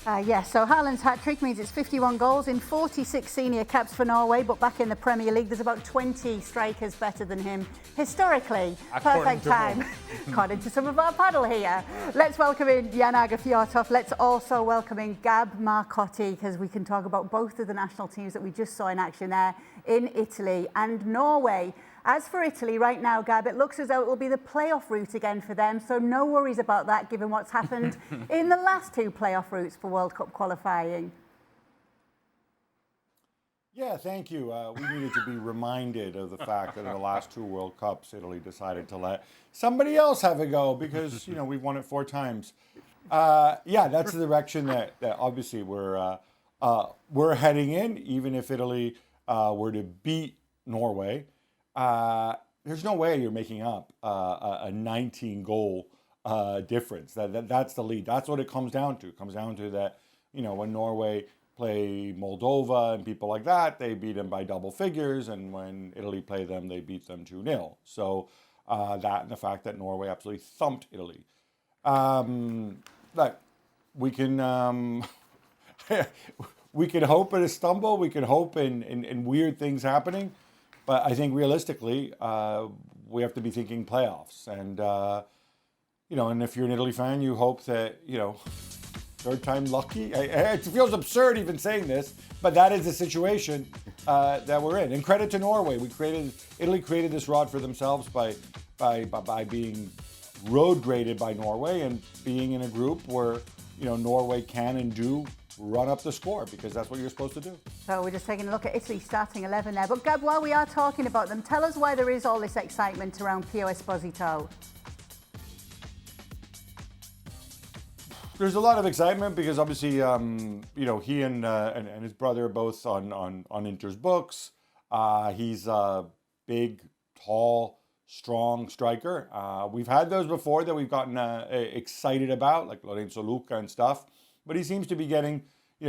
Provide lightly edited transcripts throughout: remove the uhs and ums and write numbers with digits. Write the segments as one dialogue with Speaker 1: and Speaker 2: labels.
Speaker 1: Yes, so Haaland's hat-trick means it's 51 goals in 46 senior caps for Norway, but back in the Premier League, there's about 20 strikers better than him. Historically, perfect time, according to some of our paddle here. Let's welcome in Jan Agerfjordhoff. Let's also welcome in Gab Marcotti, because we can talk about both of the national teams that we just saw in action there in Italy and Norway. As for Italy right now, Gab, it looks as though it will be the playoff route again for them, so no worries about that given what's happened in the last two playoff routes for World Cup qualifying.
Speaker 2: Yeah, thank you. We needed to be reminded of the fact that in the last two World Cups, Italy decided to let somebody else have a go because, we've won it 4 times. Yeah, that's the direction that obviously we're heading in, even if Italy were to beat Norway. There's no way you're making up a 19-goal difference. That's the lead. That's what it comes down to. It comes down to that, when Norway play Moldova and people like that, they beat them by double figures, and when Italy play them, they beat them 2-0. So that and the fact that Norway absolutely thumped Italy. Look, we can we can hope in a stumble. We can hope in weird things happening. But I think realistically, we have to be thinking playoffs. And, and if you're an Italy fan, you hope that, third time lucky. It feels absurd even saying this, but that is the situation that we're in. And credit to Norway. Italy created this rod for themselves by being road graded by Norway and being in a group where, Norway can and do run up the score, because that's what you're supposed to do. So
Speaker 1: we're just taking a look at Italy's starting 11 there. But Gab, while we are talking about them, tell us why there is all this excitement around Pio Esposito.
Speaker 2: There's a lot of excitement because obviously, he and his brother are both on Inter's books. He's a big, tall, strong striker. We've had those before that we've gotten excited about, like Lorenzo Luca and stuff. But he seems to be getting,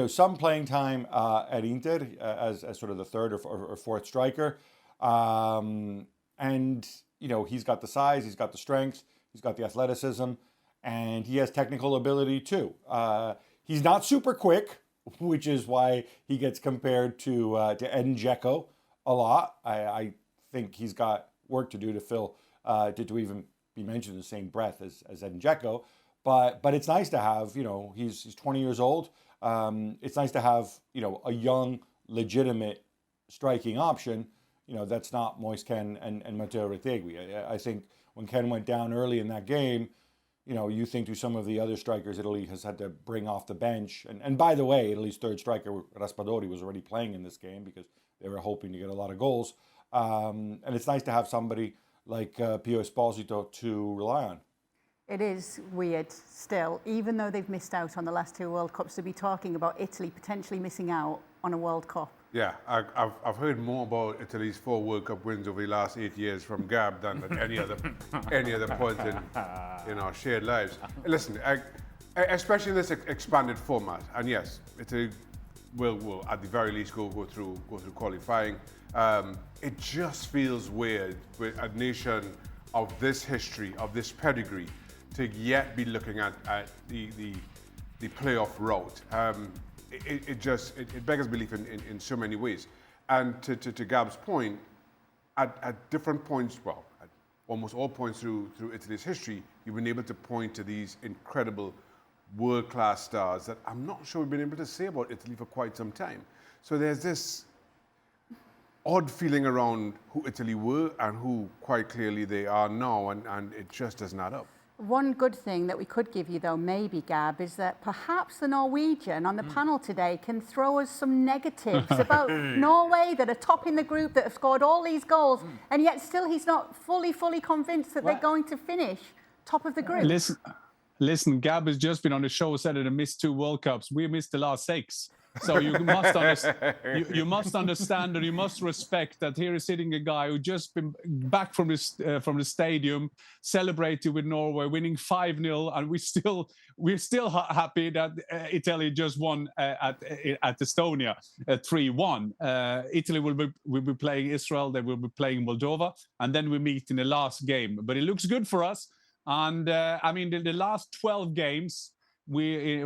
Speaker 2: some playing time at Inter as sort of the third or fourth striker. And, he's got the size, he's got the strength, he's got the athleticism, and he has technical ability too. He's not super quick, which is why he gets compared to Edin Dzeko a lot. I think he's got work to do to fill, to even be mentioned in the same breath as Edin Dzeko. But it's nice to have, he's 20 years old. It's nice to have, a young, legitimate striking option, that's not Moise Kean and Matteo Retegui. I think when Ken went down early in that game, you think to some of the other strikers Italy has had to bring off the bench. And by the way, Italy's third striker, Raspadori, was already playing in this game because they were hoping to get a lot of goals. And it's nice to have somebody like Pio Esposito to rely on.
Speaker 1: It is weird still, even though they've missed out on the last two World Cups, to be talking about Italy potentially missing out on a World Cup.
Speaker 3: Yeah, I've heard more about Italy's 4 World Cup wins over the last 8 years from Gab than at any other point in our shared lives. Listen, especially in this expanded format, and yes, Italy will at the very least go through qualifying. It just feels weird with a nation of this history, of this pedigree, to yet be looking at the playoff route. It beggars belief in so many ways. And to Gab's point, at different points, at almost all points through Italy's history, you've been able to point to these incredible world-class stars that I'm not sure we've been able to say about Italy for quite some time. So there's this odd feeling around who Italy were and who quite clearly they are now, and it just doesn't add up.
Speaker 1: One good thing that we could give you, though, maybe, Gab, is that perhaps the Norwegian on the panel today can throw us some negatives about Norway, that are top in the group, that have scored all these goals, and yet still he's not fully convinced that they're going to finish top of the group.
Speaker 4: Listen, Gab has just been on the show, said that he missed 2 World Cups. We missed the last 6. So you must understand and you must respect that here is sitting a guy who just been back from the stadium, celebrated with Norway, winning 5-0, and we're still happy that Italy just won at Estonia 3-1. Italy will be playing Israel, they will be playing Moldova, and then we meet in the last game. But it looks good for us. And the last 12 games,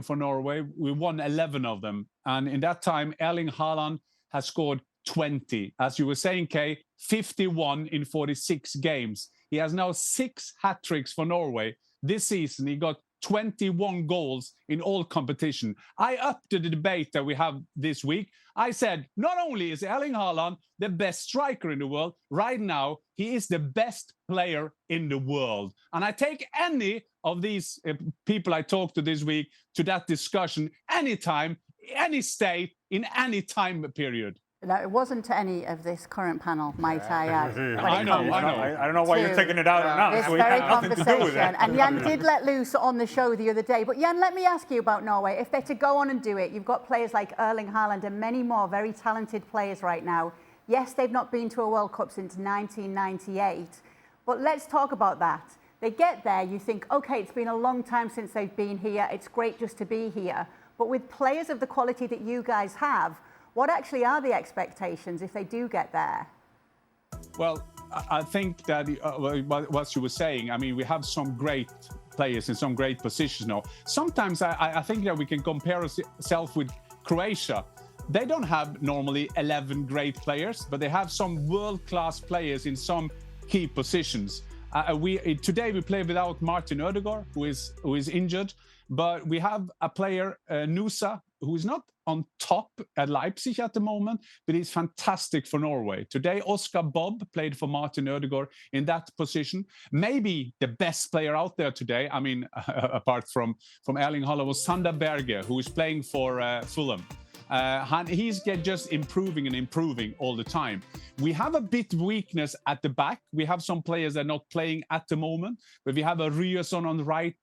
Speaker 4: for Norway, we won 11 of them. And in that time, Erling Haaland has scored 20. As you were saying, Kay, 51 in 46 games. He has now 6 hat-tricks for Norway. This season, he got 21 goals in all competition. I upped the debate that we have this week. I said, not only is Erling Haaland the best striker in the world, right now, he is the best player in the world. And I take any of these people I talked to this week to that discussion anytime, any state, in any time period.
Speaker 1: No, it wasn't to any of this current panel, might I add.
Speaker 4: I know.
Speaker 2: I don't know why you're taking it out on us.
Speaker 1: This
Speaker 2: We
Speaker 1: very
Speaker 2: had nothing to do with
Speaker 1: conversation.
Speaker 2: it.
Speaker 1: And Jan did let loose on the show the other day. But Jan, let me ask you about Norway. If they're to go on and do it, you've got players like Erling Haaland and many more very talented players right now. Yes, they've not been to a World Cup since 1998. But let's talk about that. They get there, you think, OK, it's been a long time since they've been here. It's great just to be here. But with players of the quality that you guys have, what actually are the expectations if they do get there?
Speaker 4: Well, I think that what you were saying, I mean, we have some great players in some great positions now. Sometimes I think that we can compare ourselves with Croatia. They don't have normally 11 great players, but they have some world-class players in some key positions. Today we play without Martin Ødegaard, who is injured, but we have a player, Nusa, who is not on top at Leipzig at the moment, but he's fantastic for Norway. Today, Oscar Bob played for Martin Ødegaard in that position. Maybe the best player out there today, I mean, apart from Erling Haaland, was Sander Berge, who is playing for Fulham. He's just improving all the time. We have a bit of weakness at the back. We have some players that are not playing at the moment, but we have a Ryerson on the right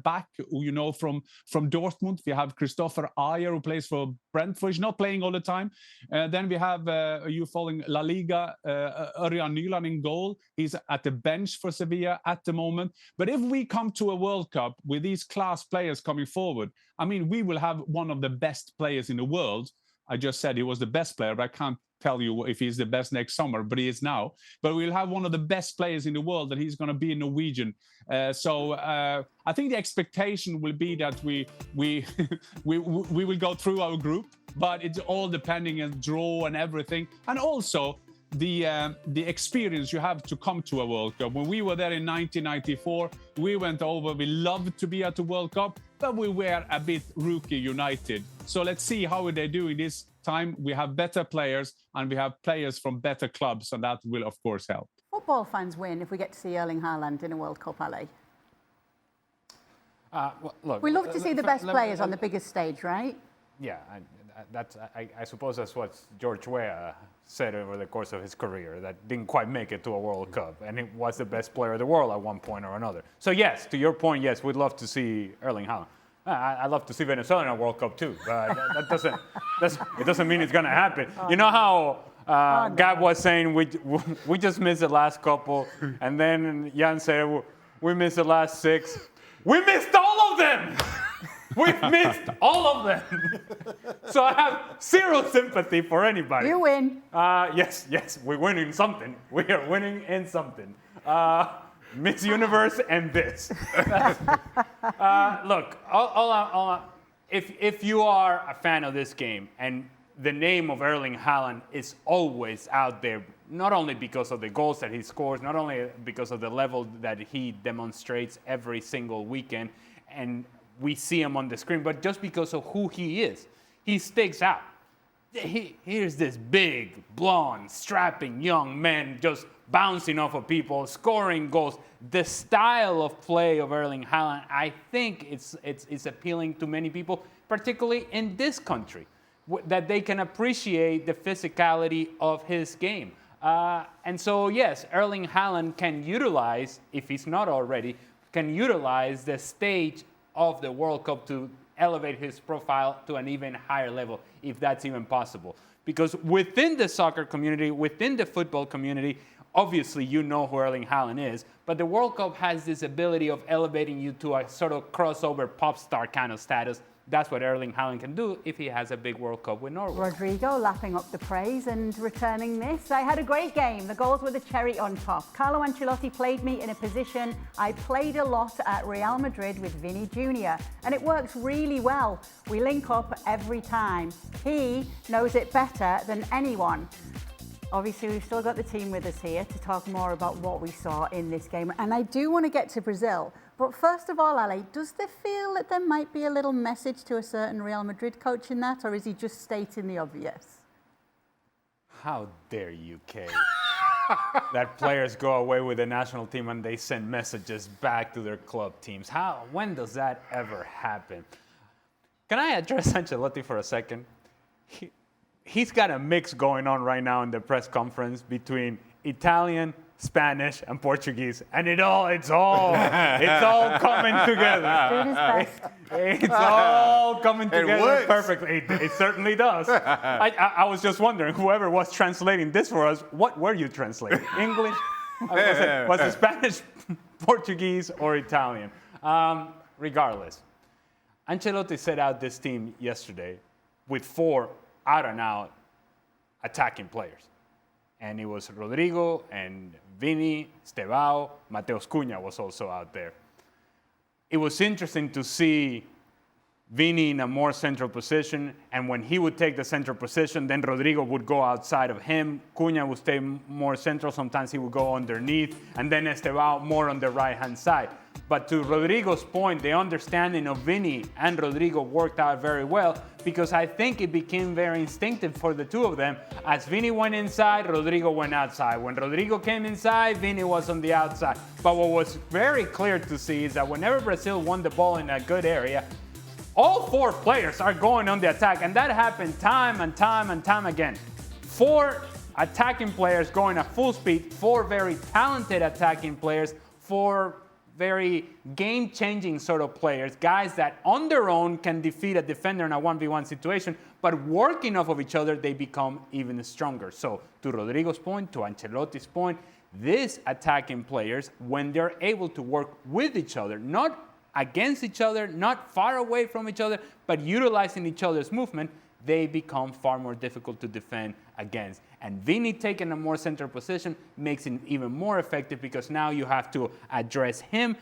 Speaker 4: back, who you know from Dortmund. We have Christopher Ayer, who plays for Brentford. He's not playing all the time. Then we have, you following La Liga, Örjan Nyland in goal. He's at the bench for Sevilla at the moment. But if we come to a World Cup with these class players coming forward, I mean, we will have one of the best players in the world. I just said he was the best player, but I can't tell you if he's the best next summer, but he is now. But we'll have one of the best players in the world, and he's going to be a Norwegian. So I think the expectation will be that we will go through our group, but it's all depending on draw and everything, and also the experience you have to come to a World Cup. When we were there in 1994, we went over. We loved to be at the World Cup, but we were a bit rookie United. So let's see how they're doing this time. We have better players, and we have players from better clubs, and that will, of course, help.
Speaker 1: Football fans win if we get to see Erling Haaland in a World Cup, Ali.
Speaker 5: Well, look,
Speaker 1: We love to see the best players on the biggest stage, right?
Speaker 5: Yeah, I suppose that's what George Weah said over the course of his career, that didn't quite make it to a World Cup, and he was the best player of the world at one point or another. So yes, to your point, yes, we'd love to see Erling Haaland. I'd love to see Venezuela in a World Cup too, but it doesn't mean it's going to happen. You know how Gab was saying we just missed the last couple, and then Jan said we missed the last 6. We missed all of them! We've missed all of them. So I have zero sympathy for anybody.
Speaker 1: You win.
Speaker 5: Yes, we're winning something. We are winning in something. Miss Universe and this. Look, if you are a fan of this game, and the name of Erling Haaland is always out there, not only because of the goals that he scores, not only because of the level that he demonstrates every single weekend, and we see him on the screen, but just because of who he is. He sticks out. Here's this big, blonde, strapping young man just bouncing off of people, scoring goals. The style of play of Erling Haaland, I think it's appealing to many people, particularly in this country, that they can appreciate the physicality of his game. And so, yes, Erling Haaland can utilize, if he's not already, can utilize the stage of the World Cup to elevate his profile to an even higher level, if that's even possible. Because within the soccer community, within the football community, obviously you know who Erling Haaland is, but the World Cup has this ability of elevating you to a sort of crossover pop star kind of status that's what Erling Haaland can do if he has a big World Cup with Norway.
Speaker 1: Rodrygo lapping up the praise and returning this. I had a great game. The goals were the cherry on top. Carlo Ancelotti played me in a position I played a lot at Real Madrid with Vini Jr. and it works really well. We link up every time. He knows it better than anyone. Obviously, we've still got the team with us here to talk more about what we saw in this game. And I do want to get to Brazil. But first of all, Ale, does there feel that there might be a little message to a certain Real Madrid coach in that, or is he just stating the obvious?
Speaker 5: How dare you, Kay? That players go away with the national team and they send messages back to their club teams. When does that ever happen? Can I address Ancelotti for a second? He's got a mix going on right now in the press conference between Italian, Spanish, and Portuguese, and it's all coming together.
Speaker 1: Doing his best.
Speaker 5: It's all coming together
Speaker 3: works.
Speaker 5: perfectly. It certainly does. I was just wondering, whoever was translating this for us, what were you translating? English? Was it Spanish, Portuguese, or Italian? Regardless, Ancelotti set out this team yesterday with 4 out-and-out attacking players. And it was Rodrygo and Vini, Estevao, Mateus Cunha was also out there. It was interesting to see Vini in a more central position, and when he would take the central position, then Rodrygo would go outside of him. Cunha would stay more central. Sometimes he would go underneath, and then Estevao more on the right-hand side. But to Rodrygo's point, the understanding of Vini and Rodrygo worked out very well because I think it became very instinctive for the two of them. As Vini went inside, Rodrygo went outside. When Rodrygo came inside, Vini was on the outside. But what was very clear to see is that whenever Brazil won the ball in a good area, all 4 players are going on the attack, and that happened time and time and time again. 4 attacking players going at full speed, 4 very talented attacking players, 4 very game-changing sort of players, guys that on their own can defeat a defender in a 1v1 situation, but working off of each other, they become even stronger. So to Rodrygo's point, to Ancelotti's point, these attacking players, when they're able to work with each other, not against each other, not far away from each other, but utilizing each other's movement, they become far more difficult to defend against. And Vini taking a more central position makes it even more effective because now you have to address him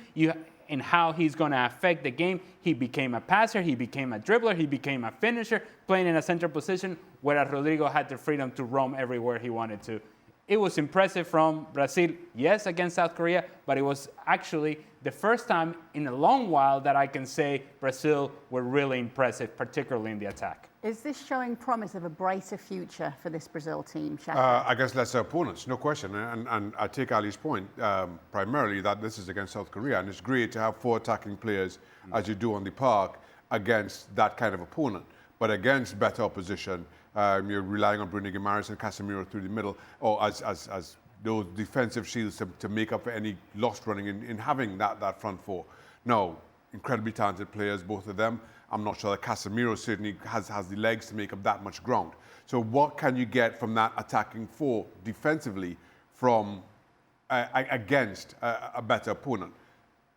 Speaker 5: and how he's going to affect the game. He became a passer, he became a dribbler, he became a finisher, playing in a central position, whereas Rodrygo had the freedom to roam everywhere he wanted to. It was impressive from Brazil, yes, against South Korea, but it was actually the first time in a long while that I can say Brazil were really impressive, particularly in the attack.
Speaker 1: Is this showing promise of a brighter future for this Brazil team, Shaq?
Speaker 3: I guess lesser opponents, no question. And I take Ali's point, primarily that this is against South Korea, and it's great to have 4 attacking players, as you do on the park, against that kind of opponent. But against better opposition, you're relying on Bruno Guimaraes and Casemiro through the middle, or as those defensive shields to make up for any lost running in having that front 4. No, incredibly talented players, both of them. I'm not sure that Casemiro certainly has the legs to make up that much ground. So what can you get from that attacking 4 defensively from against a better opponent?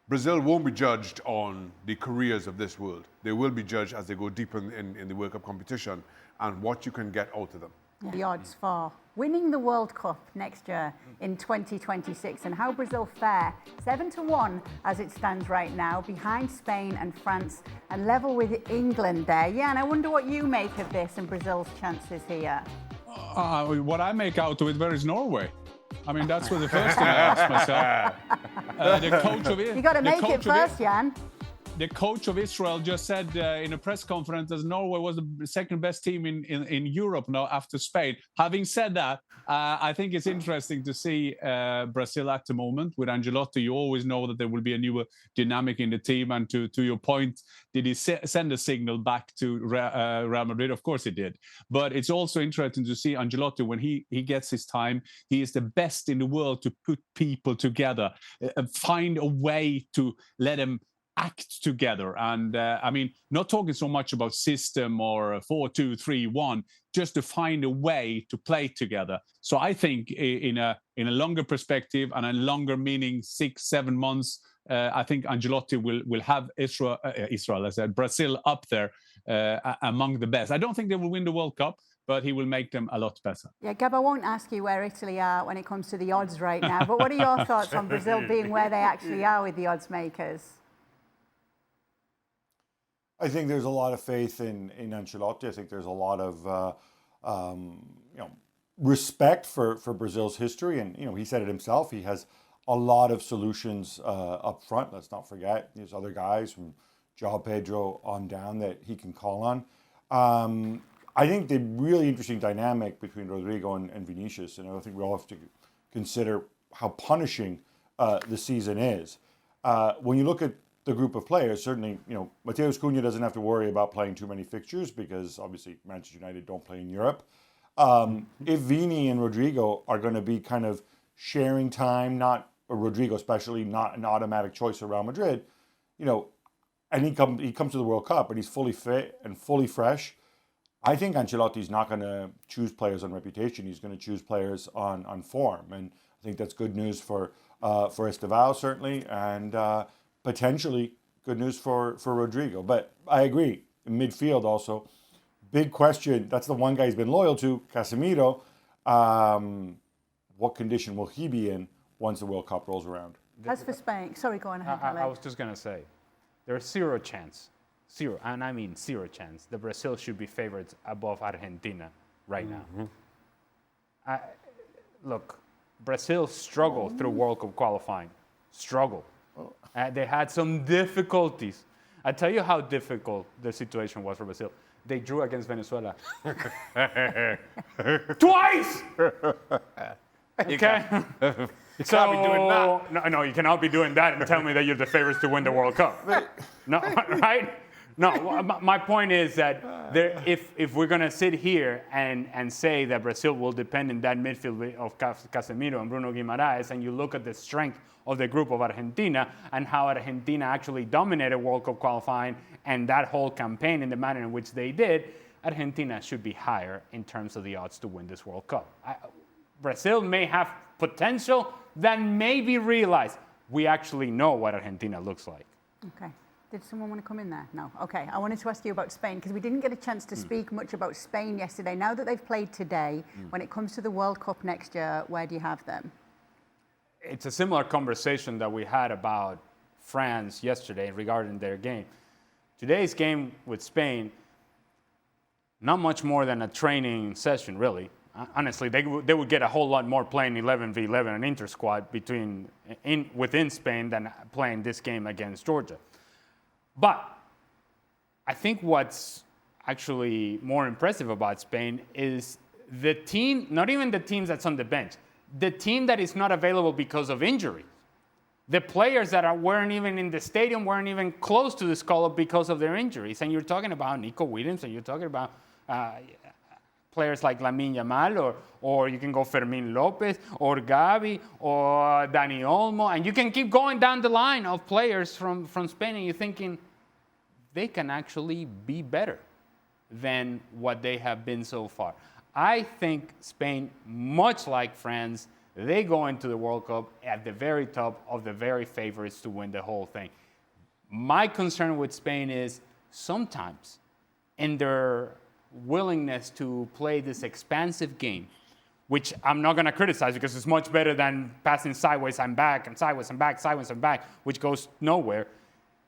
Speaker 3: Brazil won't be judged on the careers of this world. They will be judged as they go deeper in the World Cup competition and what you can get out of them.
Speaker 1: The odds for winning the World Cup next year in 2026 and how Brazil fare 7-1 as it stands right now behind Spain and France and level with England there. Yeah, and I wonder what you make of this and Brazil's chances here.
Speaker 4: What I make out of it, where is Norway? I mean, that's what the first thing I asked myself. The coach of it.
Speaker 1: You got to make it first, Jan.
Speaker 4: The coach of Israel just said in a press conference that Norway was the second best team in Europe now after Spain. Having said that, I think it's interesting to see Brazil at the moment with Ancelotti. You always know that there will be a new dynamic in the team. And to your point, did he send a signal back to Real Madrid? Of course he did. But it's also interesting to see Ancelotti when he gets his time. He is the best in the world to put people together, find a way to let him act together. And I mean, not talking so much about system or 4-2-3-1, just to find a way to play together. So I think in a longer perspective and a longer meaning 6-7 months, I think Ancelotti will have Brazil up there among the best. I don't think they will win the World Cup, but he will make them a lot better.
Speaker 1: Yeah, Gab, I won't ask you where Italy are when it comes to the odds right now, but what are your thoughts on Brazil being where they actually are with the odds makers?
Speaker 2: I think there's a lot of faith in Ancelotti. I think there's a lot of respect for Brazil's history, and he said it himself. He has a lot of solutions up front. Let's not forget there's other guys from João Pedro on down that he can call on. I think the really interesting dynamic between Rodrygo and Vinicius, and I think we all have to consider how punishing the season is. When you look at the group of players, certainly, Mateus Cunha doesn't have to worry about playing too many fixtures because obviously Manchester United don't play in Europe. If Vini and Rodrygo are going to be kind of sharing time, Rodrygo especially, not an automatic choice of Real Madrid, and he comes to the World Cup and he's fully fit and fully fresh, I think Ancelotti's not going to choose players on reputation. He's going to choose players on form, and I think that's good news for Estevao certainly, and potentially good news for Rodrygo. But I agree, in midfield also, big question. That's the one guy he's been loyal to, Casemiro. What condition will he be in once the World Cup rolls around?
Speaker 1: As for Spain, sorry, go on ahead.
Speaker 5: I was just going to say, there's zero chance, and I mean zero chance, that Brazil should be favorites above Argentina right now. Look, Brazil struggled through World Cup qualifying. They had some difficulties. I tell you how difficult the situation was for Brazil. They drew against Venezuela. Twice! Okay?
Speaker 3: You can't be doing that.
Speaker 5: No, you cannot be doing that and tell me that you're the favorites to win the World Cup. No, right? No, my point is that if we're going to sit here and say that Brazil will depend in that midfield of Casemiro and Bruno Guimaraes, and you look at the strength of the group of Argentina and how Argentina actually dominated World Cup qualifying and that whole campaign in the manner in which they did, Argentina should be higher in terms of the odds to win this World Cup. Brazil may have potential that maybe realize we actually know what Argentina looks like.
Speaker 1: Okay. Did someone want to come in there? No. Okay. I wanted to ask you about Spain because we didn't get a chance to speak much about Spain yesterday. Now that they've played today, when it comes to the World Cup next year, where do you have them?
Speaker 5: It's a similar conversation that we had about France yesterday regarding their game. Today's game with Spain, not much more than a training session, really. Honestly, they would get a whole lot more playing 11v11 and inter-squad within Spain than playing this game against Georgia. But I think what's actually more impressive about Spain is the team, not even the team that's on the bench, the team that is not available because of injury. The players that weren't even in the stadium weren't even close to this call-up because of their injuries. And you're talking about Nico Williams, and you're talking about players like Lamine Yamal, or you can go Fermín López, or Gavi, or Dani Olmo, and you can keep going down the line of players from Spain, and you're thinking they can actually be better than what they have been so far. I think Spain, much like France, they go into the World Cup at the very top of the very favorites to win the whole thing. My concern with Spain is sometimes in their willingness to play this expansive game, which I'm not going to criticize because it's much better than passing sideways and back and sideways and back, sideways and back, which goes nowhere.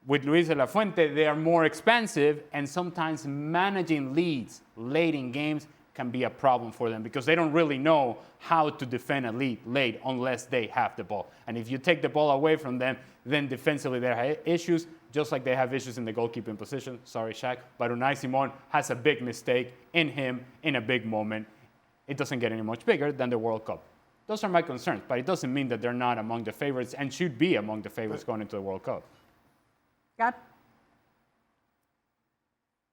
Speaker 5: With Luis de la Fuente, they are more expansive, and sometimes managing leads late in games can be a problem for them because they don't really know how to defend a lead late unless they have the ball. And if you take the ball away from them, then defensively they have issues, just like they have issues in the goalkeeping position. Sorry, Shaq. But Unai Simon has a big mistake in him in a big moment. It doesn't get any much bigger than the World Cup. Those are my concerns, but it doesn't mean that they're not among the favorites and should be among the favorites going into the World Cup.
Speaker 1: Gab?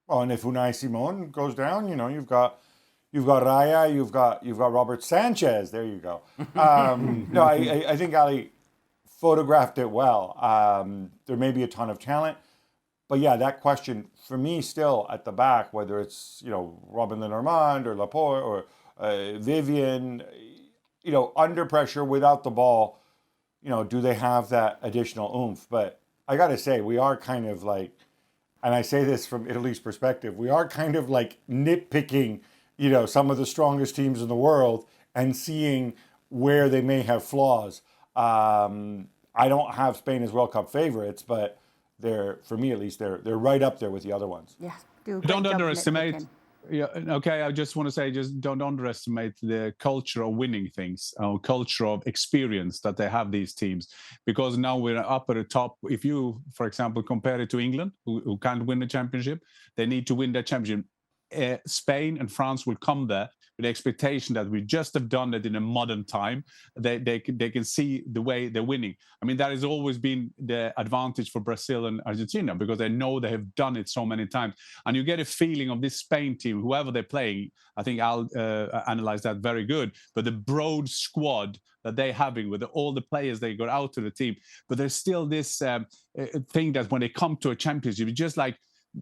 Speaker 2: Well, and if Unai Simon goes down, you've got Raya, you've got Robert Sanchez. There you go. No, I think, Ali, photographed it well. There may be a ton of talent, but yeah, that question for me still at the back, whether it's, you know, Robin Lenormand or Laporte or Vivian, you know, under pressure without the ball, you know, do they have that additional oomph? But I got to say, we are kind of like, and I say this from Italy's perspective, we are kind of like nitpicking, you know, some of the strongest teams in the world and seeing where they may have flaws. I don't have Spain as World Cup favorites, but they're, for me at least, they're right up there with the other ones.
Speaker 1: Yeah, do a great
Speaker 4: Don't
Speaker 1: job
Speaker 4: underestimate.
Speaker 1: nitpicking.
Speaker 4: Yeah, okay. I just want to say, just don't underestimate the culture of winning things, or culture of experience that they have, these teams. Because now we're up at the top. If you, for example, compare it to England, who can't win the championship, they need to win that championship. Spain and France will come there with the expectation that we just have done it in a modern time. They can see the way they're winning. I mean, that has always been the advantage for Brazil and Argentina, because they know they have done it so many times. And you get a feeling of this Spain team, whoever they're playing, I think I'll analyze that very good, but the broad squad that they're having with all the players they got out to the team. But there's still this thing that when they come to a championship, it's just like,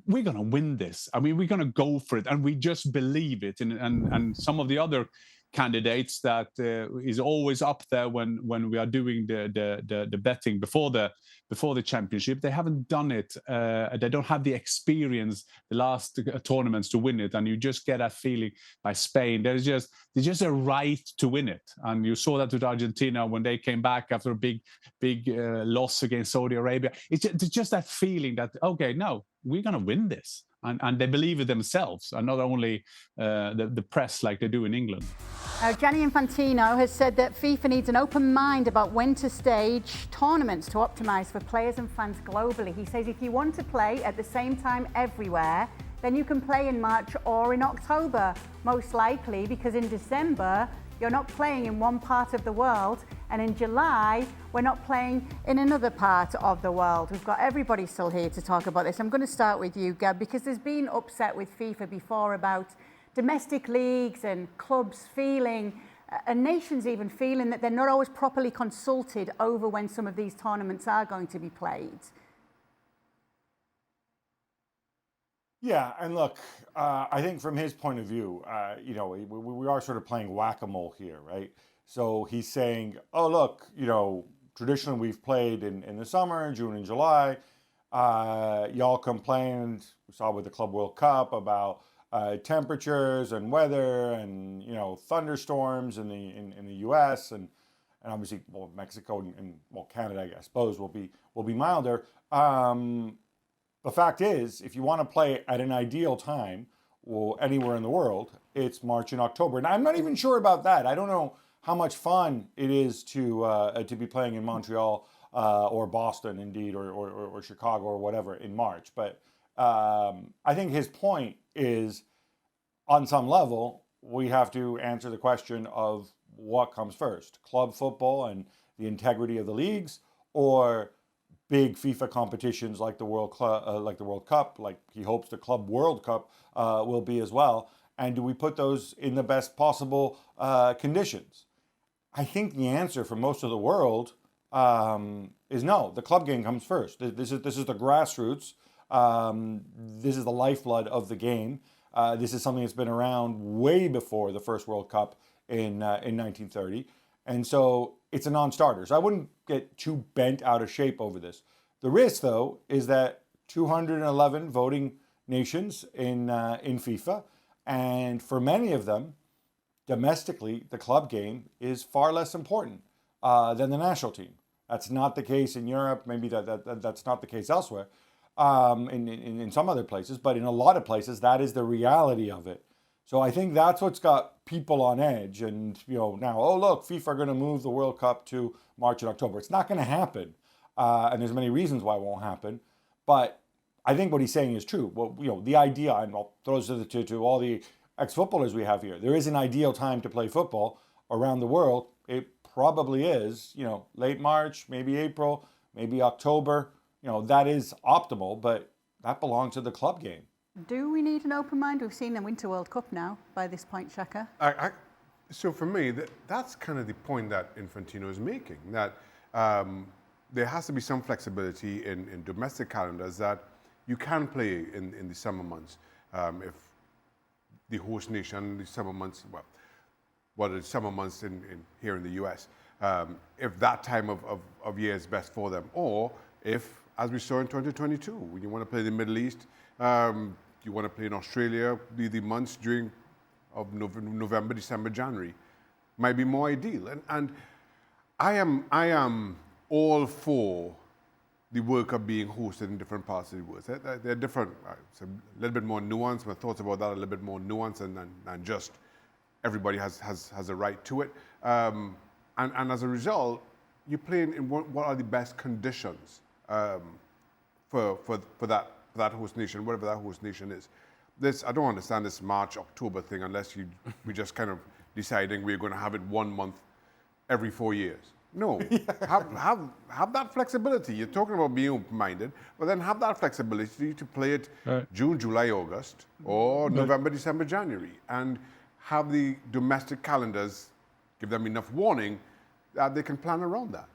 Speaker 4: we're going to win this. I mean, we're going to go for it, and we just believe it. And some of the other candidates that is always up there when we are doing the betting before the championship, they haven't done it. They don't have the experience the last tournaments to win it, and you just get that feeling by Spain. There's just a right to win it, and you saw that with Argentina when they came back after a big loss against Saudi Arabia. It's just that feeling that, okay, no, we're going to win this. And they believe it themselves, and not only the press like they do in England.
Speaker 1: Gianni Infantino has said that FIFA needs an open mind about when to stage tournaments to optimise for players and fans globally. He says if you want to play at the same time everywhere, then you can play in March or in October, most likely, because in December, you're not playing in one part of the world, and in July, we're not playing in another part of the world. We've got everybody still here to talk about this. I'm going to start with you, Gab, because there's been upset with FIFA before about domestic leagues and clubs feeling, and nations even feeling, that they're not always properly consulted over when some of these tournaments are going to be played.
Speaker 2: Yeah, and look, I think from his point of view, you know, we are sort of playing whack-a-mole here, right? So he's saying, oh, look, you know, traditionally we've played in the summer, June and July. Y'all complained, we saw with the Club World Cup, about temperatures and weather and, you know, thunderstorms in the U.S. and obviously, well, Mexico and well, Canada, I suppose, will be milder. The fact is, if you want to play at an ideal time, well, anywhere in the world, it's March and October. And I'm not even sure about that. I don't know how much fun it is to be playing in Montreal or Boston, indeed, or Chicago or whatever in March. But I think his point is, on some level, we have to answer the question of what comes first: club football and the integrity of the leagues, or big FIFA competitions like the World Cup, like he hopes the Club World Cup will be as well. And do we put those in the best possible conditions? I think the answer for most of the world is no. The club game comes first. This is the grassroots. This is the lifeblood of the game. This is something that's been around way before the first World Cup in 1930. And so it's a non-starter. So I wouldn't get too bent out of shape over this. The risk, though, is that 211 voting nations in FIFA, and for many of them, domestically, the club game is far less important than the national team. That's not the case in Europe. Maybe that's not the case elsewhere, in some other places. But in a lot of places, that is the reality of it. So I think that's what's got people on edge. And, you know, now, oh, look, FIFA are going to move the World Cup to March and October. It's not going to happen. And there's many reasons why it won't happen. But I think what he's saying is true. Well, you know, the idea, and I'll throw this to all the ex-footballers we have here, there is an ideal time to play football around the world. It probably is, you know, late March, maybe April, maybe October. You know, that is optimal, but that belongs to the club game.
Speaker 1: Do we need an open mind? We've seen the Winter World Cup now by this point, Shaka.
Speaker 3: So for me, that's kind of the point that Infantino is making, that there has to be some flexibility in domestic calendars that you can play in the summer months. If the host nation, the summer months, the summer months here in the US, if that time of year is best for them, or if, as we saw in 2022, when you want to play the Middle East, you want to play in Australia, the months of November, December, January might be more ideal. And I am all for the World Cup being hosted in different parts of the world. They're different. It's a little bit more nuanced. My thoughts about that are a little bit more nuanced and just everybody has a right to it. And as a result, you play in what are the best conditions for that host nation, whatever that host nation is. I don't understand this March, October thing unless we just kind of deciding we're going to have it 1 month every 4 years. No, have that flexibility. You're talking about being open-minded, but then have that flexibility to play it June, July, August, or November, December, January, and have the domestic calendars give them enough warning that they can plan around that.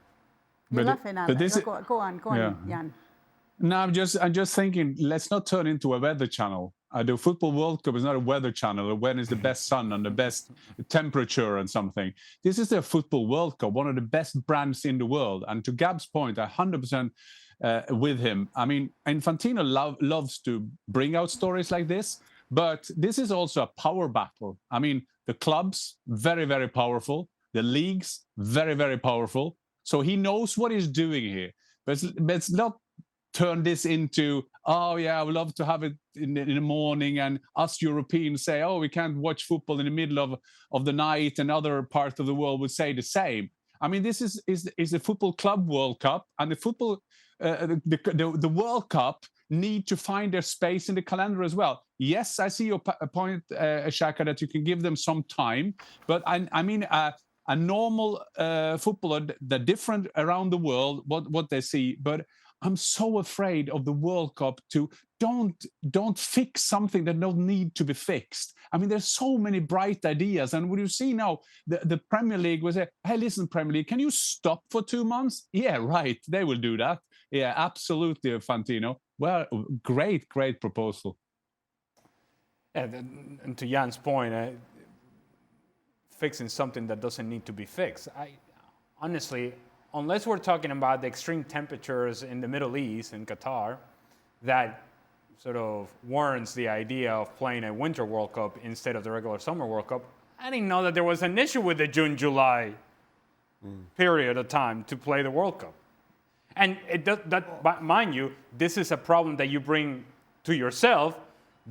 Speaker 1: You're laughing at it. Go on, Jan.
Speaker 4: No, I'm just thinking, let's not turn into a weather channel. The Football World Cup is not a weather channel, when is the best sun and the best temperature and something. This is the Football World Cup, one of the best brands in the world. And to Gab's point, 100% with him. I mean, Infantino loves to bring out stories like this, but this is also a power battle. I mean, the clubs, very, very powerful. The leagues, very, very powerful. So he knows what he's doing here. But let's not turn this into, oh yeah, I would love to have it in the morning, and us Europeans say, oh, we can't watch football in the middle of the night, and other parts of the world would say the same. I mean, this is the Football Club World Cup, and the football, the World Cup need to find their space in the calendar as well. Yes, I see your point, Shaka, that you can give them some time, but I mean, a normal footballer, they're different around the world, what they see, but I'm so afraid of the World Cup to don't fix something that don't need to be fixed. I mean, there's so many bright ideas. And what you see now, the Premier League will say, hey, listen, Premier League, can you stop for 2 months? Yeah, right. They will do that. Yeah, absolutely, Fantino. Well, great proposal.
Speaker 5: Yeah, and to Jan's point, fixing something that doesn't need to be fixed. Honestly, unless we're talking about the extreme temperatures in the Middle East, in Qatar, that sort of warrants the idea of playing a Winter World Cup instead of the regular Summer World Cup, I didn't know that there was an issue with the June-July period of time to play the World Cup. And mind you, this is a problem that you bring to yourself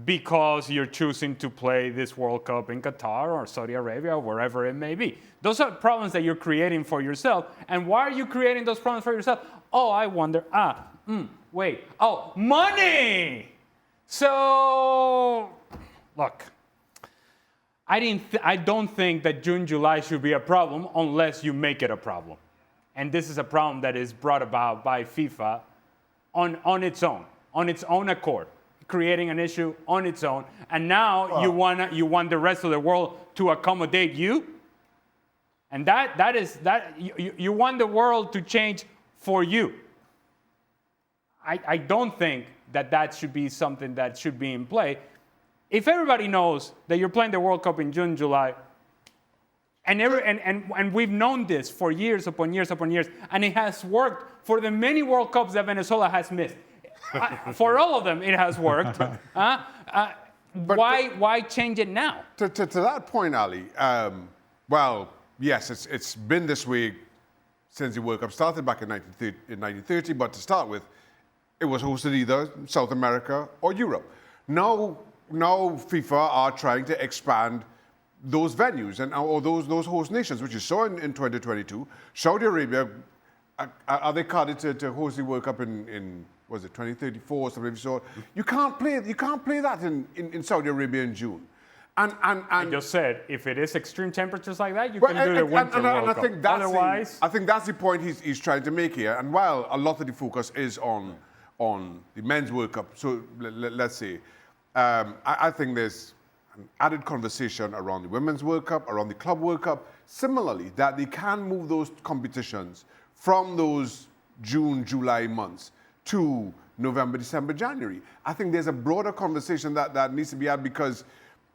Speaker 5: because you're choosing to play this World Cup in Qatar or Saudi Arabia or wherever it may be. Those are problems that you're creating for yourself. And why are you creating those problems for yourself? Oh, I wonder. Wait. Oh, money! So, look, I don't think that June, July should be a problem unless you make it a problem. And this is a problem that is brought about by FIFA on its own accord, creating an issue on its own, and now you want the rest of the world to accommodate you, and you want the world to change for you. I don't think that should be something that should be in play. If everybody knows that you're playing the World Cup in June, July, and we've known this for years upon years upon years, and it has worked for the many World Cups that Venezuela has missed. For all of them, it has worked. Why change it now?
Speaker 3: To that point, Ali, well, yes, it's been this way since the World Cup started back in 1930, but to start with, it was hosted either South America or Europe. Now FIFA are trying to expand those venues or those host nations, which you saw in 2022. Saudi Arabia, are they carded to host the World Cup in was it 2034 or something? So you can't play that in Saudi Arabia in June. And
Speaker 5: I just said, if it is extreme temperatures like that, you can do the Winter World Cup. Otherwise,
Speaker 3: I think that's the point he's trying to make here. And while a lot of the focus is on the Men's World Cup, so let's say, I think there's an added conversation around the Women's World Cup, around the Club World Cup, similarly, that they can move those competitions from those June, July months to November, December, January. I think there's a broader conversation that needs to be had, because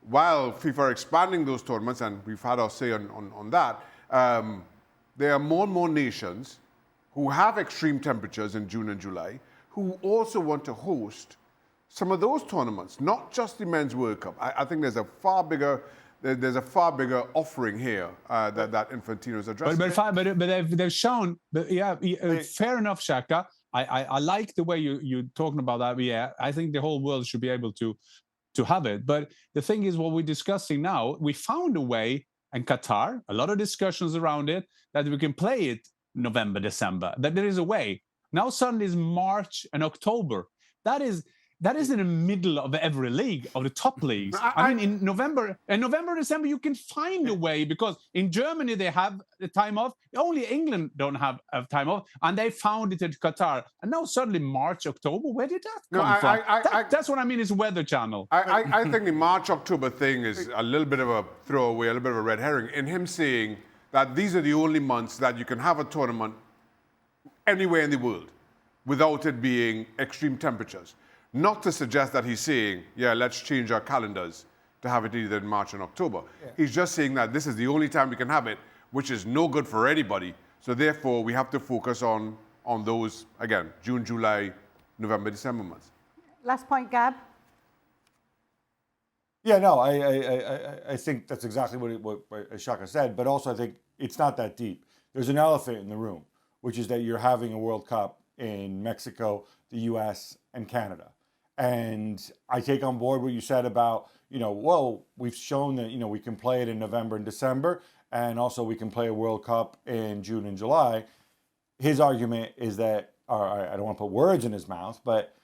Speaker 3: while FIFA are expanding those tournaments, and we've had our say on that, there are more and more nations who have extreme temperatures in June and July who also want to host some of those tournaments, not just the Men's World Cup. I think there's a far bigger offering here that Infantino's addressing.
Speaker 4: But they've shown, fair enough, Shaka. I like the way you're talking about that. Yeah, I think the whole world should be able to have it. But the thing is, what we're discussing now, we found a way in Qatar, a lot of discussions around it, that we can play it November, December, that there is a way. Now suddenly it's March and October. That is in the middle of every league, of the top leagues. I mean, in November, December, you can find a way, because in Germany they have the time off. Only England don't have time off, and they found it at Qatar. And now suddenly March, October, where did that come from? That's what I mean, is Weather Channel.
Speaker 3: I think the March-October thing is a little bit of a throwaway, a little bit of a red herring, in him saying that these are the only months that you can have a tournament anywhere in the world without it being extreme temperatures. Not to suggest that he's saying, yeah, let's change our calendars to have it either in March and October. Yeah. He's just saying that this is the only time we can have it, which is no good for anybody. So therefore, we have to focus on those, again, June, July, November, December months.
Speaker 1: Last point, Gab.
Speaker 2: Yeah, no, I think that's exactly what Shaka said, but also I think it's not that deep. There's an elephant in the room, which is that you're having a World Cup in Mexico, the US, and Canada. And I take on board what you said about, we've shown that, we can play it in November and December, and also we can play a World Cup in June and July. His argument is that, I don't want to put words in his mouth, but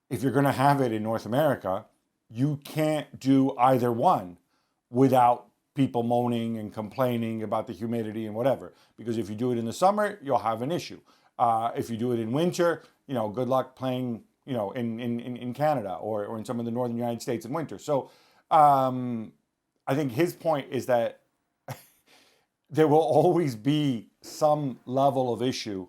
Speaker 2: if you're going to have it in North America, you can't do either one without people moaning and complaining about the humidity and whatever. Because if you do it in the summer, you'll have an issue. If you do it in winter, good luck playing, in Canada or in some of the northern United States in winter. So I think his point is that there will always be some level of issue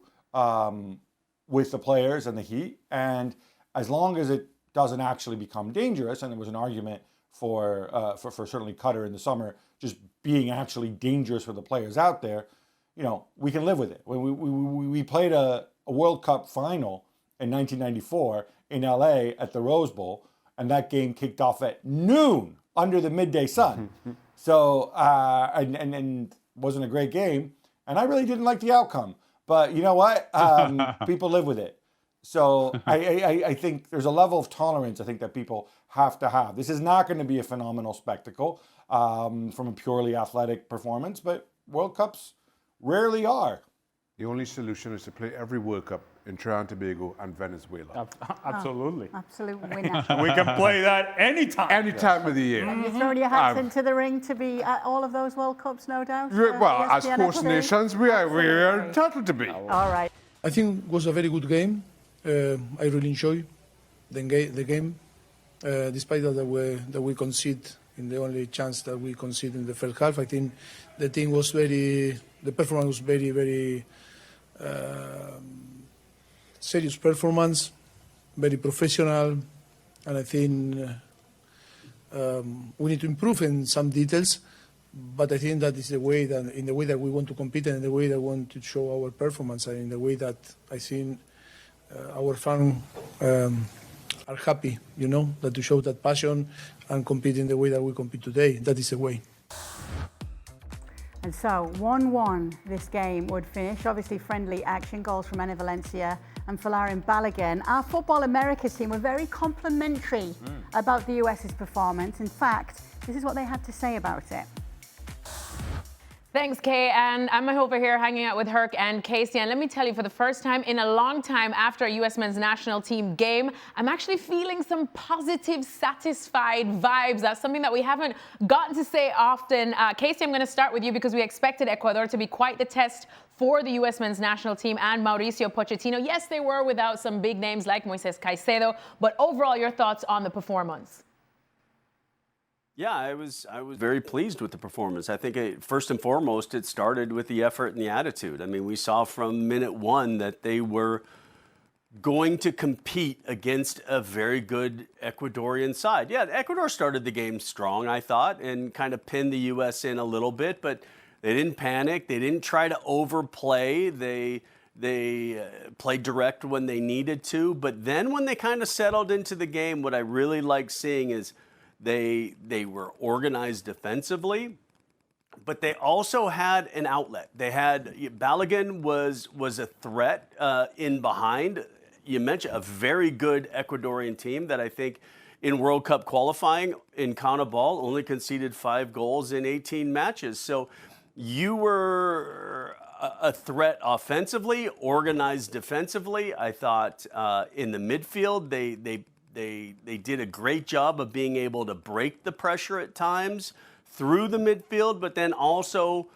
Speaker 2: with the players and the heat. And as long as it doesn't actually become dangerous, and there was an argument for certainly Qatar in the summer just being actually dangerous for the players out there, we can live with it. We played a World Cup final in 1994 in LA at the Rose Bowl, and that game kicked off at noon under the midday sun. So, and wasn't a great game, and I really didn't like the outcome. But you know what? People live with it. So I think there's a level of tolerance I think that people have to have. This is not going to be a phenomenal spectacle from a purely athletic performance, but World Cups rarely are.
Speaker 3: The only solution is to play every World Cup in Trinidad and Tobago and Venezuela.
Speaker 5: Absolutely.
Speaker 1: Absolute winner.
Speaker 5: We can play that anytime.
Speaker 3: Any time of the year.
Speaker 1: And you're throwing your hats into the ring to be at all of those World Cups, no doubt?
Speaker 3: Well, as
Speaker 1: ESPN
Speaker 3: host
Speaker 1: FC?
Speaker 3: nations, we are entitled to be.
Speaker 1: All right.
Speaker 6: I think it was a very good game. I really enjoyed the game, despite that we concede in the only chance that we conceded in the first half. I think the team was the performance was very, very serious performance, very professional, and I think we need to improve in some details. But I think that is the way that in the way that we want to compete and in the way that we want to show our performance and in the way that I think our fans are happy, that to show that passion and compete in the way that we compete today. That is the way.
Speaker 1: And so 1-1 this game would finish. Obviously friendly action, goals from Enner Valencia and Folarin Balogun. Our Football America team were very complimentary about the US's performance. In fact, this is what they had to say about it.
Speaker 7: Thanks, Kay. And I'm over here hanging out with Herc and Casey. And let me tell you, for the first time in a long time after a U.S. men's national team game, I'm actually feeling some positive, satisfied vibes. That's something that we haven't gotten to say often. Casey, I'm going to start with you because we expected Ecuador to be quite the test for the U.S. men's national team and Mauricio Pochettino. Yes, they were without some big names like Moises Caicedo. But overall, your thoughts on the performance?
Speaker 8: Yeah, I was very pleased with the performance. I think first and foremost, it started with the effort and the attitude. I mean, we saw from minute one that they were going to compete against a very good Ecuadorian side. Yeah, Ecuador started the game strong, I thought, and kind of pinned the U.S. in a little bit, but they didn't panic. They didn't try to overplay. They played direct when they needed to. But then when they kind of settled into the game, what I really like seeing is they were organized defensively, but they also had an outlet. They had Balogun was a threat in behind. You mentioned a very good Ecuadorian team that I think in World Cup qualifying in CONMEBOL only conceded 5 goals in 18 matches. So you were a threat offensively, organized defensively. I thought in the midfield they did a great job of being able to break the pressure at times through the midfield, but then also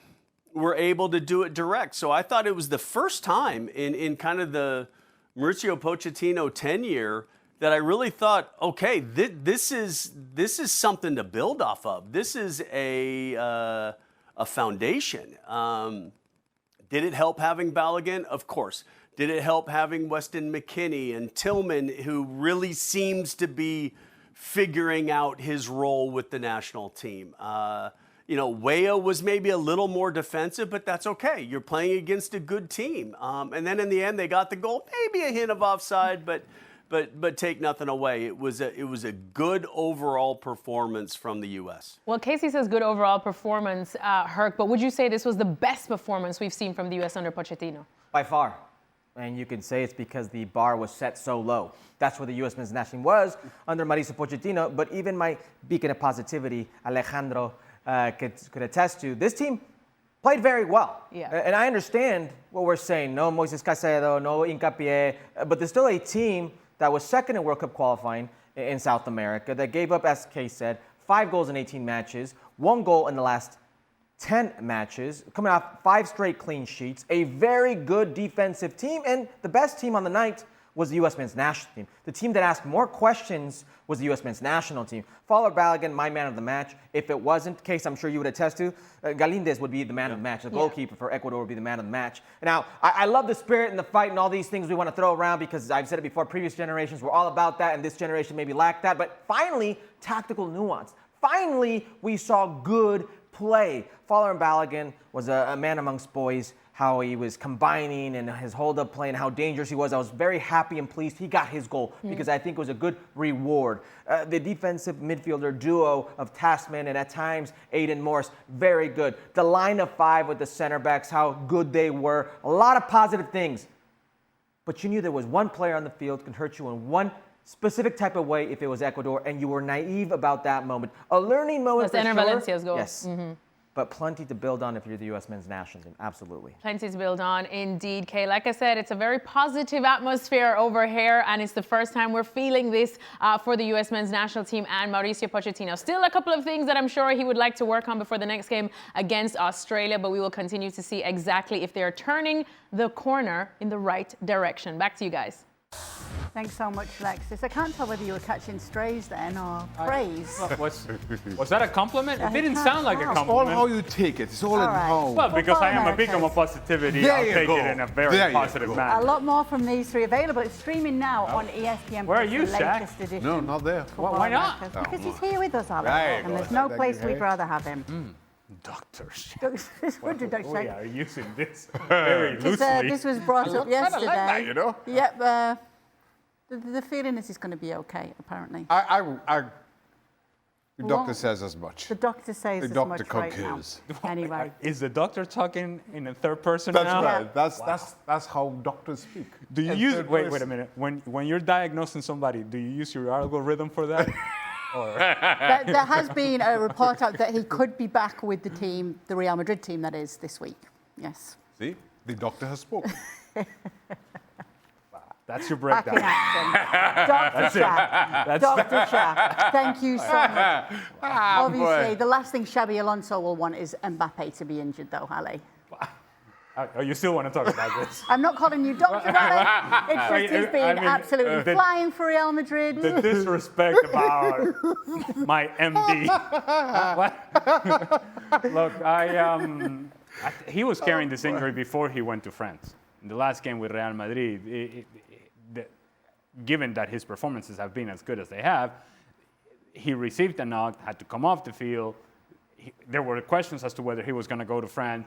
Speaker 8: were able to do it direct. So I thought it was the first time in kind of the Mauricio Pochettino tenure that I really thought, okay, this is something to build off of. This is a foundation. Did it help having Balogun? Of course. Did it help having Weston McKennie and Tillman, who really seems to be figuring out his role with the national team? Weah was maybe a little more defensive, but that's okay. You're playing against a good team. And then in the end, they got the goal. Maybe a hint of offside, but take nothing away. It was a good overall performance from the U.S.
Speaker 7: Well, Casey says good overall performance, Herc, but would you say this was the best performance we've seen from the U.S. under Pochettino?
Speaker 9: By far. And you can say it's because the bar was set so low. That's where the U.S. men's national team was under Mauricio Pochettino. But even my beacon of positivity, Alejandro, could attest to, this team played very well.
Speaker 7: Yeah.
Speaker 9: And I understand what we're saying. No Moises Caicedo, no Hincapié. But there's still a team that was second in World Cup qualifying in South America that gave up, as Kay said, 5 goals in 18 matches, 1 goal in the last 10 matches, coming off 5 straight clean sheets, a very good defensive team, and the best team on the night was the U.S. men's national team. The team that asked more questions was the U.S. men's national team. Followed Balogun, my man of the match. If it wasn't, Case, I'm sure you would attest to, Galíndez would be the man of the match. The goalkeeper for Ecuador would be the man of the match. Now, I love the spirit and the fight and all these things we want to throw around because I've said it before, previous generations were all about that, and this generation maybe lacked that. But finally, tactical nuance. Finally, we saw good play. Fowler Balogun was a man amongst boys, how he was combining and his hold-up play and how dangerous he was. I was very happy and pleased he got his goal because I think it was a good reward. The defensive midfielder duo of Tasman and at times Aiden Morris, very good. The line of 5 with the center backs, how good they were. A lot of positive things. But you knew there was one player on the field can hurt you in one specific type of way if it was Ecuador, and you were naive about that moment. A learning moment for sure.
Speaker 7: Valencia's goal.
Speaker 9: Yes. But plenty to build on if you're the U.S. men's national team. Absolutely.
Speaker 7: Plenty to build on, indeed, Kay. Like I said, it's a very positive atmosphere over here, and it's the first time we're feeling this for the U.S. men's national team and Mauricio Pochettino. Still a couple of things that I'm sure he would like to work on before the next game against Australia, but we will continue to see exactly if they're turning the corner in the right direction. Back to you guys.
Speaker 1: Thanks so much, Alexis. I can't tell whether you were catching strays then or praise.
Speaker 5: Was that a compliment? It didn't sound like a
Speaker 3: It's all
Speaker 5: compliment.
Speaker 3: how you take it. It's all in
Speaker 1: right.
Speaker 3: how.
Speaker 5: Well, because I am a
Speaker 1: Americas.
Speaker 5: beacon of positivity,
Speaker 3: There
Speaker 5: I'll
Speaker 3: you
Speaker 5: take
Speaker 3: go.
Speaker 5: it in a very
Speaker 3: There you
Speaker 5: positive
Speaker 3: go.
Speaker 1: A
Speaker 5: manner.
Speaker 1: lot more from these three available. It's streaming now on ESPN.
Speaker 5: Where are
Speaker 1: Plus,
Speaker 5: you,
Speaker 1: the
Speaker 5: Shaq?
Speaker 1: latest edition.
Speaker 3: No, not there.
Speaker 1: Football
Speaker 5: Why not?
Speaker 1: Americas. Because he's here with us, Alex.
Speaker 3: There you
Speaker 1: And
Speaker 3: go.
Speaker 1: there's no
Speaker 3: Thank
Speaker 1: place
Speaker 3: you,
Speaker 1: we'd
Speaker 3: hey.
Speaker 1: rather have him.
Speaker 5: Dr.
Speaker 1: It's good to Dr.
Speaker 5: We
Speaker 1: Shaq.
Speaker 5: are using this very
Speaker 1: This,
Speaker 5: loosely.
Speaker 1: this was brought up
Speaker 3: kinda like
Speaker 1: yesterday.
Speaker 3: that, you know?
Speaker 1: Yep. The feeling is he's going to be okay, apparently.
Speaker 3: The doctor
Speaker 1: Well,
Speaker 3: says as much.
Speaker 1: The doctor says
Speaker 3: The
Speaker 1: as
Speaker 3: doctor
Speaker 1: much right now.
Speaker 3: concurs.
Speaker 1: Anyway.
Speaker 5: Is the doctor talking in a third person
Speaker 3: That's
Speaker 5: now?
Speaker 3: right. That's how doctors speak.
Speaker 5: Do you
Speaker 3: In
Speaker 5: use
Speaker 3: third
Speaker 5: wait a
Speaker 3: person.
Speaker 5: minute. When you're diagnosing somebody, do you use your algorithm for that?
Speaker 1: There has been a report out that he could be back with the team, the Real Madrid team, that is, this week. Yes.
Speaker 3: See, the doctor has spoken.
Speaker 5: That's your
Speaker 1: Back in
Speaker 5: breakdown.
Speaker 1: action. Dr. Shaq. Dr. Shaq. Thank you so much. Obviously, the last thing Xabi Alonso will want is Mbappe to be injured, though, Ali.
Speaker 5: Oh, you still want to talk about this?
Speaker 1: I'm not calling you Dr. Valley. He's been absolutely flying for Real Madrid.
Speaker 5: The disrespect about my MD. Look, he was carrying this injury before he went to France. In the last game with Real Madrid, given that his performances have been as good as they have, he received a knock, had to come off the field. There were questions as to whether he was going to go to France.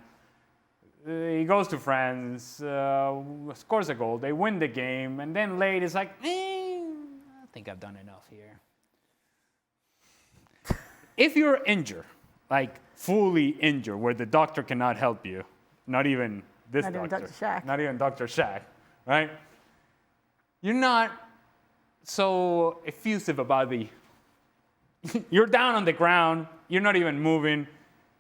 Speaker 5: He goes to France, scores a goal, they win the game, and then late is like, I think I've done enough here. If you're injured, like fully injured, where the doctor cannot help you, not even this doctor,
Speaker 1: Dr. Shack.
Speaker 5: not even Dr. Shack, right? You're not so effusive about you're down on the ground, you're not even moving.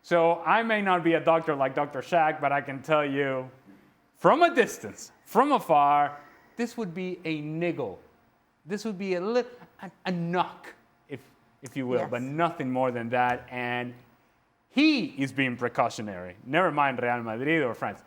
Speaker 5: So I may not be a doctor like Dr. Shack, but I can tell you from a distance, from afar, this would be a niggle. This would be a knock, if you will,
Speaker 1: Yes.
Speaker 5: but nothing more than that. And he is being precautionary. Never mind Real Madrid or France.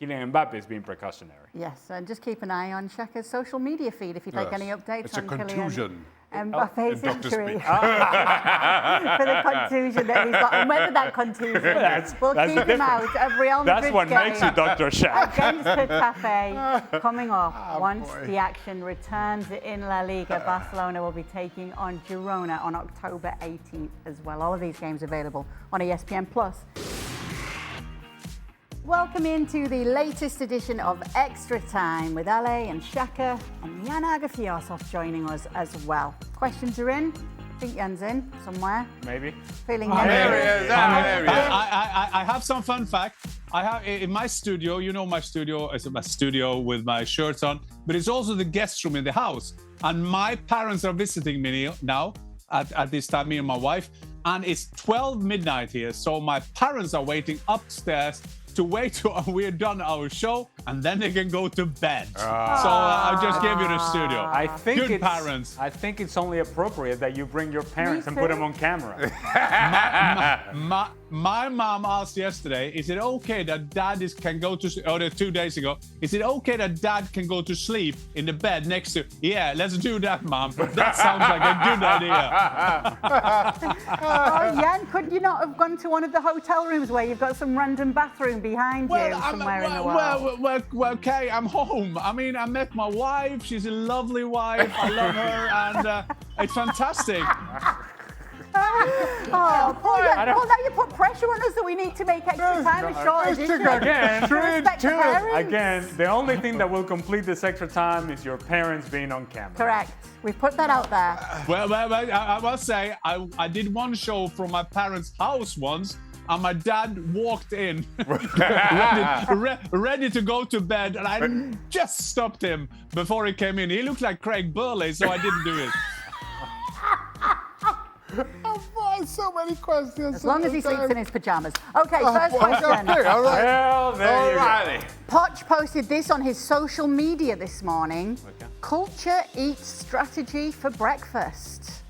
Speaker 5: Kylian Mbappe is being precautionary.
Speaker 1: Yes, and just keep an eye on Shaka's social media feed if you'd like any updates
Speaker 3: It's a
Speaker 1: on
Speaker 3: contusion.
Speaker 1: Mbappe's
Speaker 3: Doctor
Speaker 1: injury.
Speaker 3: speak.
Speaker 1: For the contusion that he's got. And whether that contusion, we'll
Speaker 5: that's
Speaker 1: keep
Speaker 5: the
Speaker 1: him out of Real Madrid.
Speaker 5: That's what makes you Dr. Shack.
Speaker 1: Against Getafe, coming off once the action returns in La Liga. Barcelona will be taking on Girona on October 18th as well. All of these games available on ESPN+. Welcome into the latest edition of Extra Time with Ale and Shaka and Jan Agafiosov joining us as well. Questions are in. I think Jan's in somewhere.
Speaker 5: Maybe.
Speaker 1: Feeling
Speaker 3: There he is.
Speaker 4: I have some fun fact. I have in my studio, you know my studio, it's my studio with my shirts on, but it's also the guest room in the house. And my parents are visiting me now at this time, me and my wife, and it's 12 midnight here. So my parents are waiting upstairs to wait till we're done our show, and then they can go to bed. So I just gave you the studio. Good parents.
Speaker 5: I think it's only appropriate that you bring your parents and put them on camera.
Speaker 4: My mom asked yesterday, is it okay that dad can go to, 2 days ago, is it okay that dad can go to sleep in the bed next to, yeah, let's do that, mom. That sounds like a good idea.
Speaker 1: Jan, could you not have gone to one of the hotel rooms where you've got some random bathroom behind you somewhere in the world?
Speaker 4: Well, okay, I'm home. I mean, I met my wife. She's a lovely wife. I love her, and it's fantastic.
Speaker 1: Oh, Paul, now you put pressure on us that we need to make extra time a short edition.
Speaker 5: Again, the only thing that will complete this extra time is your parents being on camera.
Speaker 1: Correct. We've put that out there.
Speaker 4: Well, I must say, I did one show from my parents' house once, and my dad walked in ready to go to bed, and I just stopped him before he came in. He looked like Craig Burley, so I didn't do it.
Speaker 3: So many questions.
Speaker 1: As long as he sleeps in his pajamas. Okay, first question.
Speaker 3: All right.
Speaker 5: Well, there you go.
Speaker 1: Poch posted this on his social media this morning. Okay. Culture eats strategy for breakfast.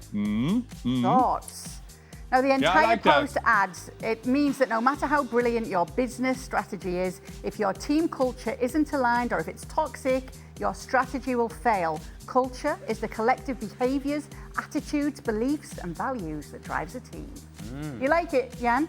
Speaker 1: Thoughts? Now, the entire post adds, it means that no matter how brilliant your business strategy is, if your team culture isn't aligned or if it's toxic, your strategy will fail. Culture is the collective behaviors, attitudes, beliefs, and values that drives a team. You like it, Jan?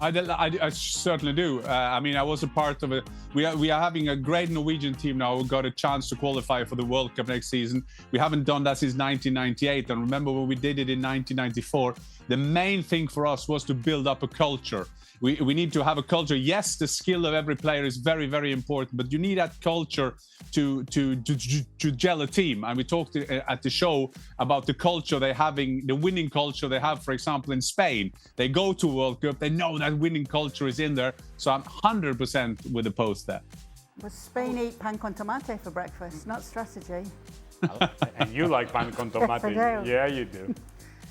Speaker 4: I certainly do. I mean, I was a part of it. We are having a great Norwegian team now who got a chance to qualify for the World Cup next season. We haven't done that since 1998. And remember when we did it in 1994, the main thing for us was to build up a culture. We need to have a culture. Yes, the skill of every player is very, very important, but you need that culture to gel a team. And we talked at the show about the culture they're having, the winning culture they have, for example, in Spain. They go to World Cup, they know that winning culture is in there. So I'm 100% with the post there.
Speaker 1: Was Spain eat pan con tomate for breakfast? Not strategy.
Speaker 5: And you like pan con tomate.
Speaker 1: Yes, I do.
Speaker 5: Yeah, you do.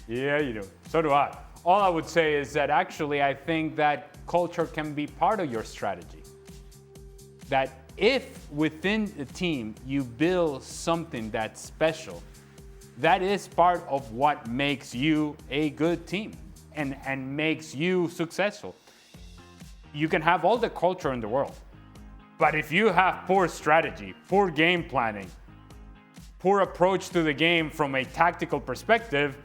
Speaker 5: Yeah, you do. So do I. All I would say is that actually I think that culture can be part of your strategy. That if within a team you build something that's special, that is part of what makes you a good team and makes you successful. You can have all the culture in the world, but if you have poor strategy, poor game planning, poor approach to the game from a tactical perspective,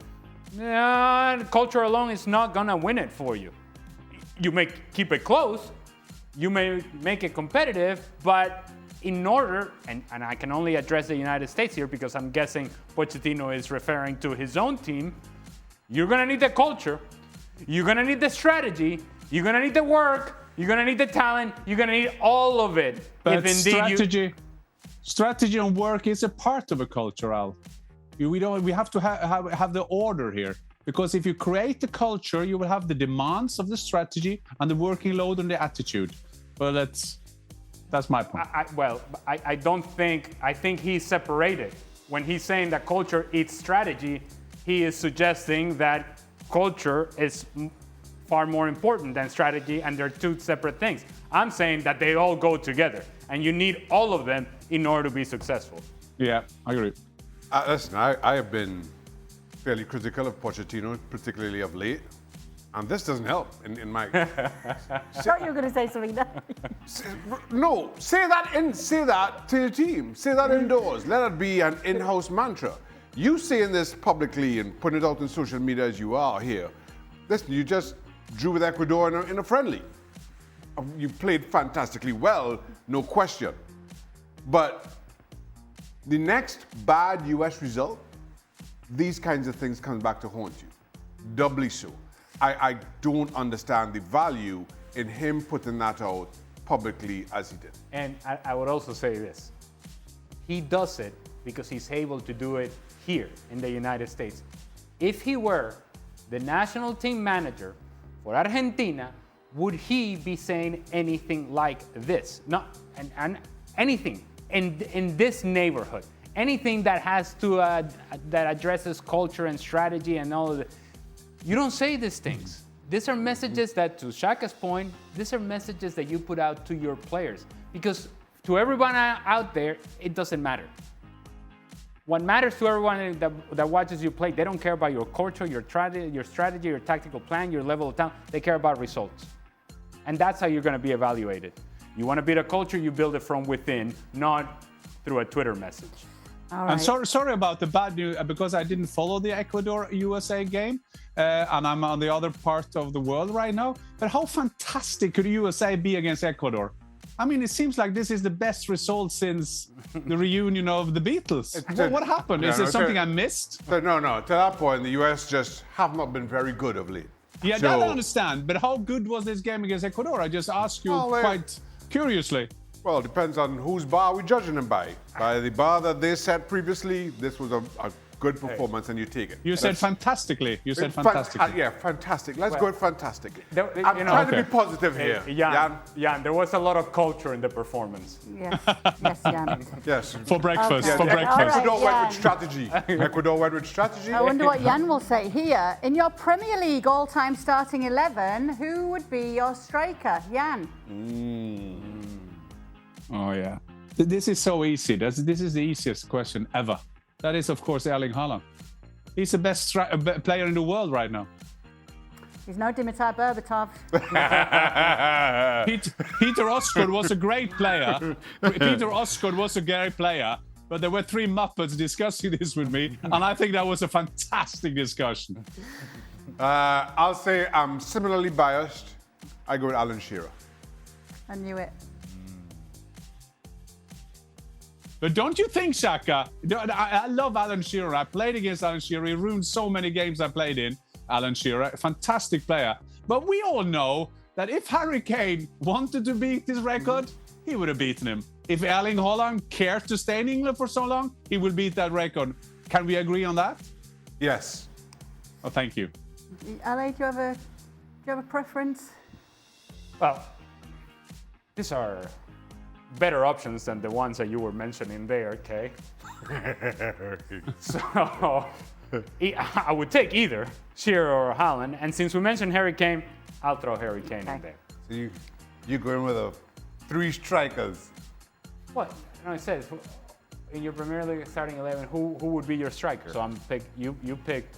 Speaker 5: culture alone is not gonna win it for you. You may keep it close, you may make it competitive, but in order, and I can only address the United States here because I'm guessing Pochettino is referring to his own team, you're gonna need the culture, you're gonna need the strategy, you're gonna need the work, you're gonna need the talent, you're gonna need all of it.
Speaker 4: But strategy and work is a part of a culture, Al. We have to have the order here. Because if you create the culture, you will have the demands of the strategy and the working load and the attitude. Well, that's my point.
Speaker 5: I don't think, I think he's separated. When he's saying that culture eats strategy, he is suggesting that culture is far more important than strategy, and they're two separate things. I'm saying that they all go together, and you need all of them in order to be successful.
Speaker 4: Yeah, I agree.
Speaker 3: Listen, I have been fairly critical of Pochettino, particularly of late, and this doesn't help in my.
Speaker 1: Thought you were going to say something there.
Speaker 3: No, say that to your team. Say that indoors. Let it be an in-house mantra. You saying this publicly and putting it out on social media as you are here. Listen, you just drew with Ecuador in a friendly. You played fantastically well, no question. But the next bad US result, these kinds of things come back to haunt you. Doubly so. I don't understand the value in him putting that out publicly as he did.
Speaker 5: And I would also say this. He does it because he's able to do it here in the United States. If he were the national team manager for Argentina, would he be saying anything like this? No, and anything in this neighborhood, anything that has to that addresses culture and strategy and all of it. You don't say these things. These are messages that, to Shaka's point, these are messages that you put out to your players, because to everyone out there, it doesn't matter. What matters to everyone that watches you play, they don't care about your culture, your strategy, your tactical plan, your level of talent. They care about results. And that's how you're going to be evaluated. You want to build a culture, you build it from within, not through a Twitter message.
Speaker 1: All right.
Speaker 4: I'm sorry about the bad news, because I didn't follow the Ecuador-USA game, and I'm on the other part of the world right now. But how fantastic could USA be against Ecuador? I mean, it seems like this is the best result since the reunion of the Beatles. What happened? Is there something I missed?
Speaker 3: No. To that point, the US just have not been very good of late.
Speaker 4: Yeah, that I understand. But how good was this game against Ecuador? I just ask you quite curiously.
Speaker 3: Well, it depends on whose bar we're judging them by. By the bar that they set previously, this was a good performance, and you take it.
Speaker 4: You said fantastically. You said fantastically.
Speaker 3: Yeah, fantastic. Let's go with fantastically.
Speaker 5: I'm
Speaker 3: trying to be positive here.
Speaker 5: Jan, there was a lot of culture in the performance.
Speaker 1: Yes, Jan.
Speaker 3: Yes.
Speaker 4: For breakfast.
Speaker 3: Yeah,
Speaker 4: For breakfast.
Speaker 1: All right,
Speaker 3: Ecuador went with
Speaker 1: Jan.
Speaker 3: strategy. Ecuador went with strategy.
Speaker 1: I wonder what Jan will say here. In your Premier League all-time starting 11, who would be your striker? Jan?
Speaker 4: Oh, yeah. This is so easy. This is the easiest question ever. That is, of course, Erling Haaland. He's the best player in the world right now.
Speaker 1: He's no Dimitar Berbatov.
Speaker 4: Peter Osgood was a great player. But there were three Muppets discussing this with me, and I think that was a fantastic discussion.
Speaker 3: I'll say I'm similarly biased. I go with Alan Shearer.
Speaker 1: I knew it.
Speaker 4: But don't you think, Shaka? I love Alan Shearer. I played against Alan Shearer. He ruined so many games I played in. Alan Shearer, fantastic player. But we all know that if Harry Kane wanted to beat this record, he would have beaten him. If Erling Haaland cared to stay in England for so long, he will beat that record. Can we agree on that?
Speaker 3: Yes.
Speaker 4: Oh, thank you.
Speaker 1: Ale, do you have a preference?
Speaker 5: Well, these are better options than the ones that you were mentioning there, okay? So I would take either Shearer or Haaland, and since we mentioned Harry Kane, I'll throw Harry Kane in there.
Speaker 3: So you go in with three strikers.
Speaker 5: What? No, it says in your Premier League starting 11, who would be your striker? So you picked.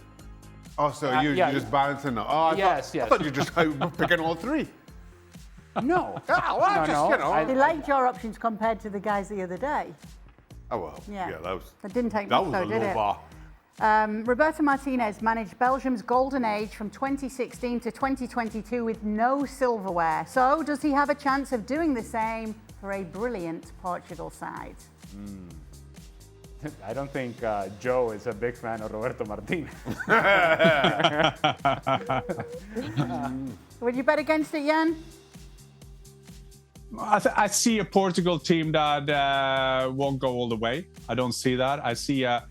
Speaker 3: Oh, so you're just balancing. I thought you just were picking all three.
Speaker 5: No.
Speaker 3: Well, just, you know.
Speaker 1: He liked your options compared to the guys the other day.
Speaker 3: Oh, well.
Speaker 1: Yeah.
Speaker 3: That
Speaker 1: didn't take
Speaker 3: was
Speaker 1: much though,
Speaker 3: a
Speaker 1: did
Speaker 3: low
Speaker 1: it?
Speaker 3: bar.
Speaker 1: Roberto Martinez managed Belgium's golden age from 2016 to 2022 with no silverware. So does he have a chance of doing the same for a brilliant Portugal side?
Speaker 5: I don't think Joe is a big fan of Roberto Martinez.
Speaker 1: Would you bet against it, Jan?
Speaker 4: I see a Portugal team that won't go all the way. I don't see that. I see a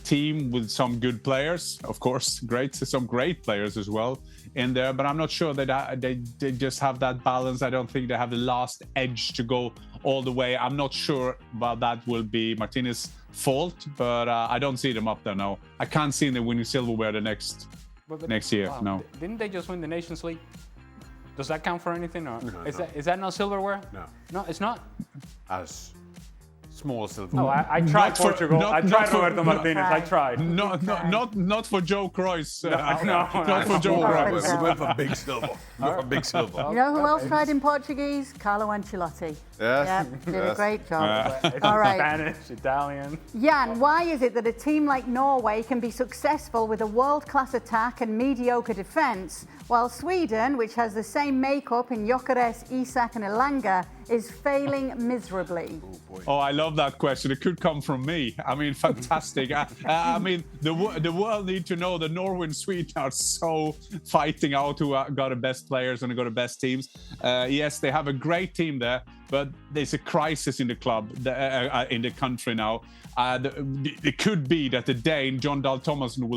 Speaker 4: team with some good players, of course, some great players as well in there, but I'm not sure that they just have that balance. I don't think they have the last edge to go all the way. I'm not sure about that will be Martinez's fault, but I don't see them up there now. I can't see them winning silverware the next year.
Speaker 5: Wow.
Speaker 4: No.
Speaker 5: Didn't they just win the Nations League? Does that count for anything? Or is that not silverware?
Speaker 3: No.
Speaker 5: No, it's not?
Speaker 3: As small silver.
Speaker 5: No, I tried Portugal. I tried Roberto Martinez. I tried.
Speaker 4: Not for Joe Cruyff.
Speaker 5: Not
Speaker 4: for Joe Cruyff.
Speaker 3: We went for big silver.
Speaker 1: You know who else tried in Portuguese? Carlo Ancelotti.
Speaker 3: Yes.
Speaker 1: Yeah, did a great job.
Speaker 5: It's
Speaker 1: All right.
Speaker 5: Spanish, Italian.
Speaker 1: Jan, why is it that a team like Norway can be successful with a world-class attack and mediocre defence, while Sweden, which has the same makeup in Gyökeres, Isak and Elanga, is failing miserably?
Speaker 4: Oh, I love that question. It could come from me. I mean, fantastic. I mean, the world need to know that Norway and Sweden are so fighting out who got the best players and who got the best teams. Yes, they have a great team there, but there's a crisis in the club, in the country now. It could be that the Dane, John Dahl Tomasson,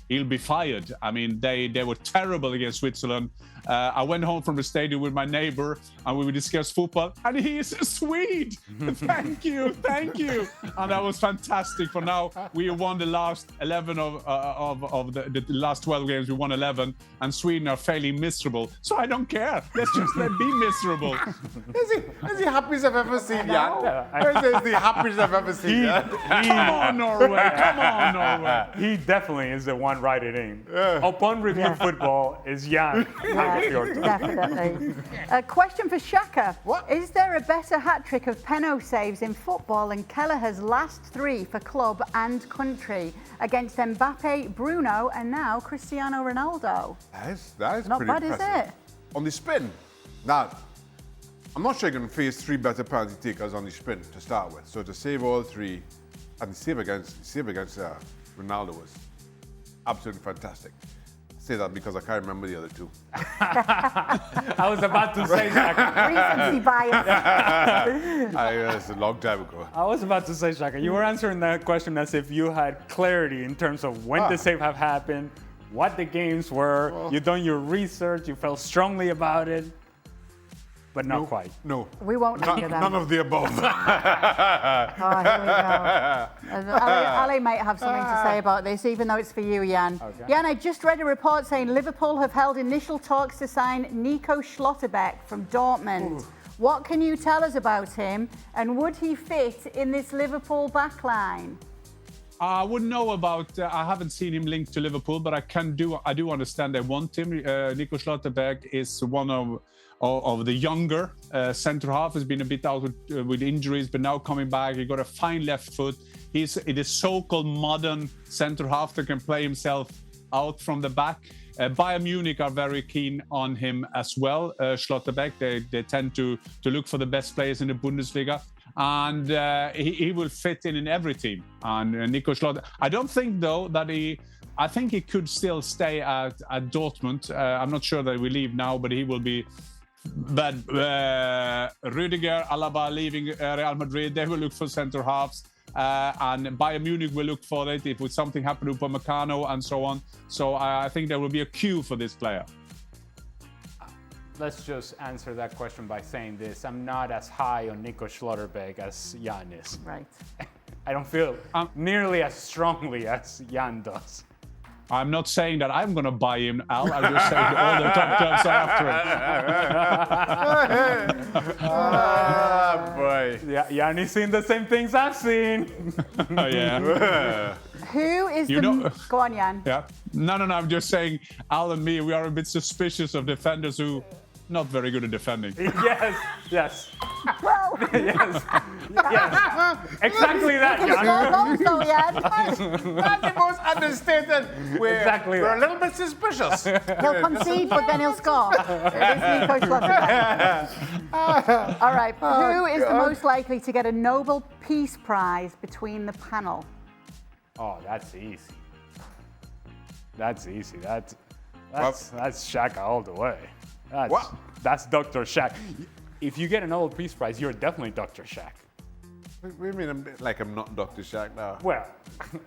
Speaker 4: he'll be fired. I mean, they were terrible against Switzerland. I went home from the stadium with my neighbor and we discussed football, and he is a Swede. Thank you. And that was fantastic. For now, we won the last 11 of the last 12 games. We won 11, and Sweden are failing miserable. So I don't care. Let's just let be miserable.
Speaker 3: Is he happiest I've ever seen, Jan? Is the happiest I've ever seen, Jan?
Speaker 4: Come on, Norway.
Speaker 5: He definitely is the one writing in. Upon review football is Jan.
Speaker 1: Definitely. A question for Shaka.
Speaker 3: What?
Speaker 1: Is there a better hat-trick of Penno saves in football than Kelleher's last 3 for club and country against Mbappe, Bruno and now Cristiano Ronaldo?
Speaker 3: That is
Speaker 1: Not
Speaker 3: pretty
Speaker 1: bad,
Speaker 3: impressive.
Speaker 1: is it?
Speaker 3: On the spin, now, I'm not sure you're going to face 3 better penalty takers on the spin to start with. So to save all 3 and save against Ronaldo was absolutely fantastic. I say that because I can't remember the other 2.
Speaker 5: I was about to say Shaka.
Speaker 1: Recency bias.
Speaker 3: It's a long time ago.
Speaker 5: I was about to say Shaka. You were answering that question as if you had clarity in terms of when the save have happened, what the games were. You've done your research. You felt strongly about it. But not quite.
Speaker 3: No.
Speaker 1: We won't let you then.
Speaker 3: None of the above.
Speaker 1: Oh, here we go. Ali might have something to say about this, even though it's for you, Jan.
Speaker 5: Okay.
Speaker 1: Jan, I just read a report saying Liverpool have held initial talks to sign Nico Schlotterbeck from Dortmund. What can you tell us about him, and would he fit in this Liverpool backline?
Speaker 4: I wouldn't know about. I haven't seen him linked to Liverpool, but I do understand they want him. Nico Schlotterbeck is one of the younger centre half. Has been a bit out with injuries, but now coming back. He got a fine left foot. He's the so-called modern centre half that can play himself out from the back. Bayern Munich are very keen on him as well. Schlotterbeck. They tend to look for the best players in the Bundesliga. And he will fit in every team. And Nico Schlotterbeck. I don't think though that I think he could still stay at Dortmund. I'm not sure that he will leave now, but he will be. But Rüdiger, Alaba leaving Real Madrid, they will look for centre halves. And Bayern Munich will look for it if something happened to Upamecano and so on. So I think there will be a queue for this player.
Speaker 5: Let's just answer that question by saying this. I'm not as high on Nico Schlotterbeck as Jan is.
Speaker 1: Right.
Speaker 5: I don't feel nearly as strongly as Jan does.
Speaker 4: I'm not saying that I'm going to buy him, Al. I'm just saying all the top clubs are after him.
Speaker 3: Boy.
Speaker 5: Yeah, Jan is seeing the same things I've seen.
Speaker 4: Oh, yeah.
Speaker 1: Who is Go on, Jan.
Speaker 4: Yeah. No. I'm just saying, Al and me, we are a bit suspicious of defenders who not very good at defending.
Speaker 5: Yes, yes.
Speaker 1: Well,
Speaker 5: Yes. Exactly that,
Speaker 1: can score
Speaker 5: Jan.
Speaker 1: goals though, Jan.
Speaker 3: That's the most understated.
Speaker 5: Exactly
Speaker 3: We're
Speaker 5: that.
Speaker 3: a little bit suspicious.
Speaker 1: He'll concede, but then he'll score. It is Nico Schlotterbeck. All right. Who is the most likely to get a Nobel Peace Prize between the panel?
Speaker 5: Oh, that's easy. That's easy. That's Shaka all the way. That's Dr. Shaq. If you get a Nobel Peace Prize, you're definitely Dr. Shaq.
Speaker 3: What do you mean I'm not Dr. Shaq now?
Speaker 5: Well,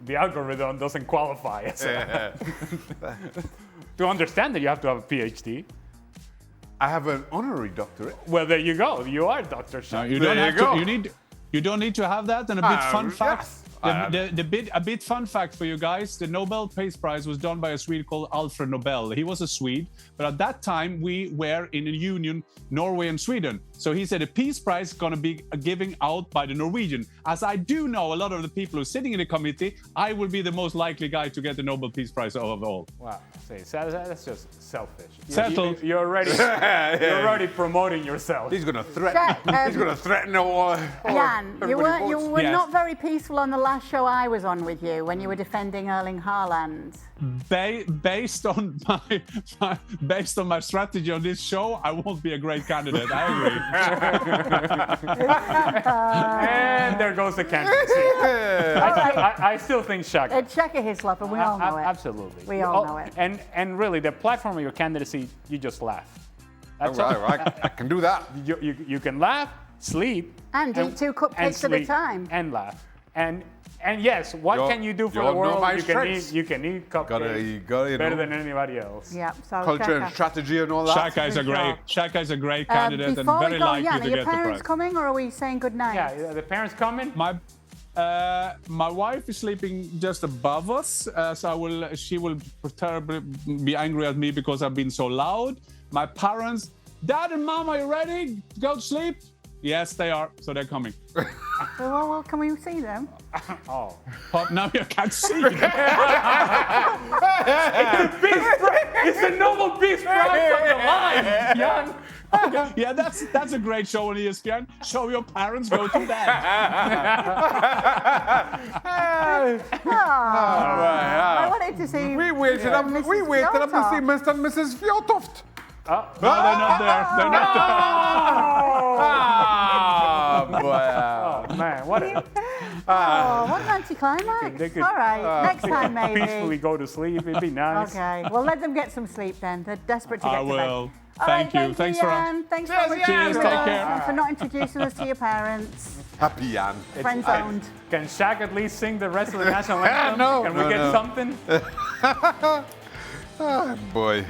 Speaker 5: the algorithm doesn't qualify as to understand that you have to have a PhD.
Speaker 3: I have an honorary doctorate.
Speaker 5: Well, there you go. You are Dr. Shaq.
Speaker 4: No, you don't have to. You don't need to have that. And a bit fun fact.
Speaker 3: yes.
Speaker 4: A bit fun fact for you guys: the Nobel Peace Prize was done by a Swede called Alfred Nobel. He was a Swede, but at that time we were in a union, Norway and Sweden. So he said a peace prize is going to be giving out by the Norwegian. As I do know a lot of the people who are sitting in the committee, I will be the most likely guy to get the Nobel Peace Prize of all.
Speaker 5: Wow. See, that's just selfish.
Speaker 4: Settled.
Speaker 5: You're already promoting yourself.
Speaker 3: He's going to threaten. He's going to threaten all.
Speaker 1: Jan, you were
Speaker 4: Yes.
Speaker 1: not very peaceful on the last show I was on with you when you were defending Erling Haaland.
Speaker 4: Based on my strategy on this show, I won't be a great candidate. I agree.
Speaker 5: And there goes the candidacy. I still think Shaka.
Speaker 1: It's Shaka Hislop, and we all know it.
Speaker 5: Absolutely.
Speaker 1: We all know it.
Speaker 5: And really, the platform of your candidacy, you just laugh. That's all.
Speaker 3: I can do that.
Speaker 5: You can laugh, sleep,
Speaker 1: And eat 2 cupcakes at a
Speaker 5: sleep,
Speaker 1: time.
Speaker 5: and laugh. And yes, what can you do for the world? You can eat cupcakes better than anybody else.
Speaker 1: Yeah, so
Speaker 3: Culture
Speaker 1: Shaka.
Speaker 3: and strategy and all that.
Speaker 4: Shaka is a great candidate and
Speaker 1: Before
Speaker 4: very
Speaker 1: we go,
Speaker 4: likely
Speaker 1: Jan,
Speaker 4: to
Speaker 1: are your
Speaker 4: get the
Speaker 1: parents
Speaker 4: prize.
Speaker 1: coming or are we saying good night?
Speaker 5: Yeah, the parents coming.
Speaker 4: My wife is sleeping just above us, so she will terribly be angry at me because I've been so loud. My parents, Dad and Mom, are you ready? Go to sleep? Yes, they are. So they're coming.
Speaker 1: Well, can we see them?
Speaker 5: Oh.
Speaker 4: Pop, now you can't see.
Speaker 5: It's the Nobel Peace Prize on the line, Jan.
Speaker 4: Yeah, that's a great show on ESPN. Show your parents, go to bed.
Speaker 1: I wanted to see.
Speaker 3: We waited up to see Mr. and Mrs. Fjortoft.
Speaker 4: No, they're not there. They're not
Speaker 5: Oh man, what a
Speaker 1: what an anticlimax.
Speaker 5: They could,
Speaker 1: All right, next time maybe.
Speaker 5: peacefully go to sleep. It'd be nice.
Speaker 1: Okay, well, let them get some sleep then. They're desperate to get
Speaker 4: I
Speaker 1: to bed.
Speaker 4: will.
Speaker 1: All
Speaker 4: Thank
Speaker 1: right,
Speaker 4: you. Thanks for
Speaker 1: Jan. Thanks for
Speaker 3: Cheers,
Speaker 4: Cheers, take care.
Speaker 1: and for not introducing us to your parents.
Speaker 3: Happy Jan.
Speaker 1: Friends owned.
Speaker 5: Can Shaq at least sing the rest of the national anthem?
Speaker 3: No,
Speaker 5: Can we
Speaker 3: no,
Speaker 5: get
Speaker 3: no.
Speaker 5: something?
Speaker 3: Oh, boy.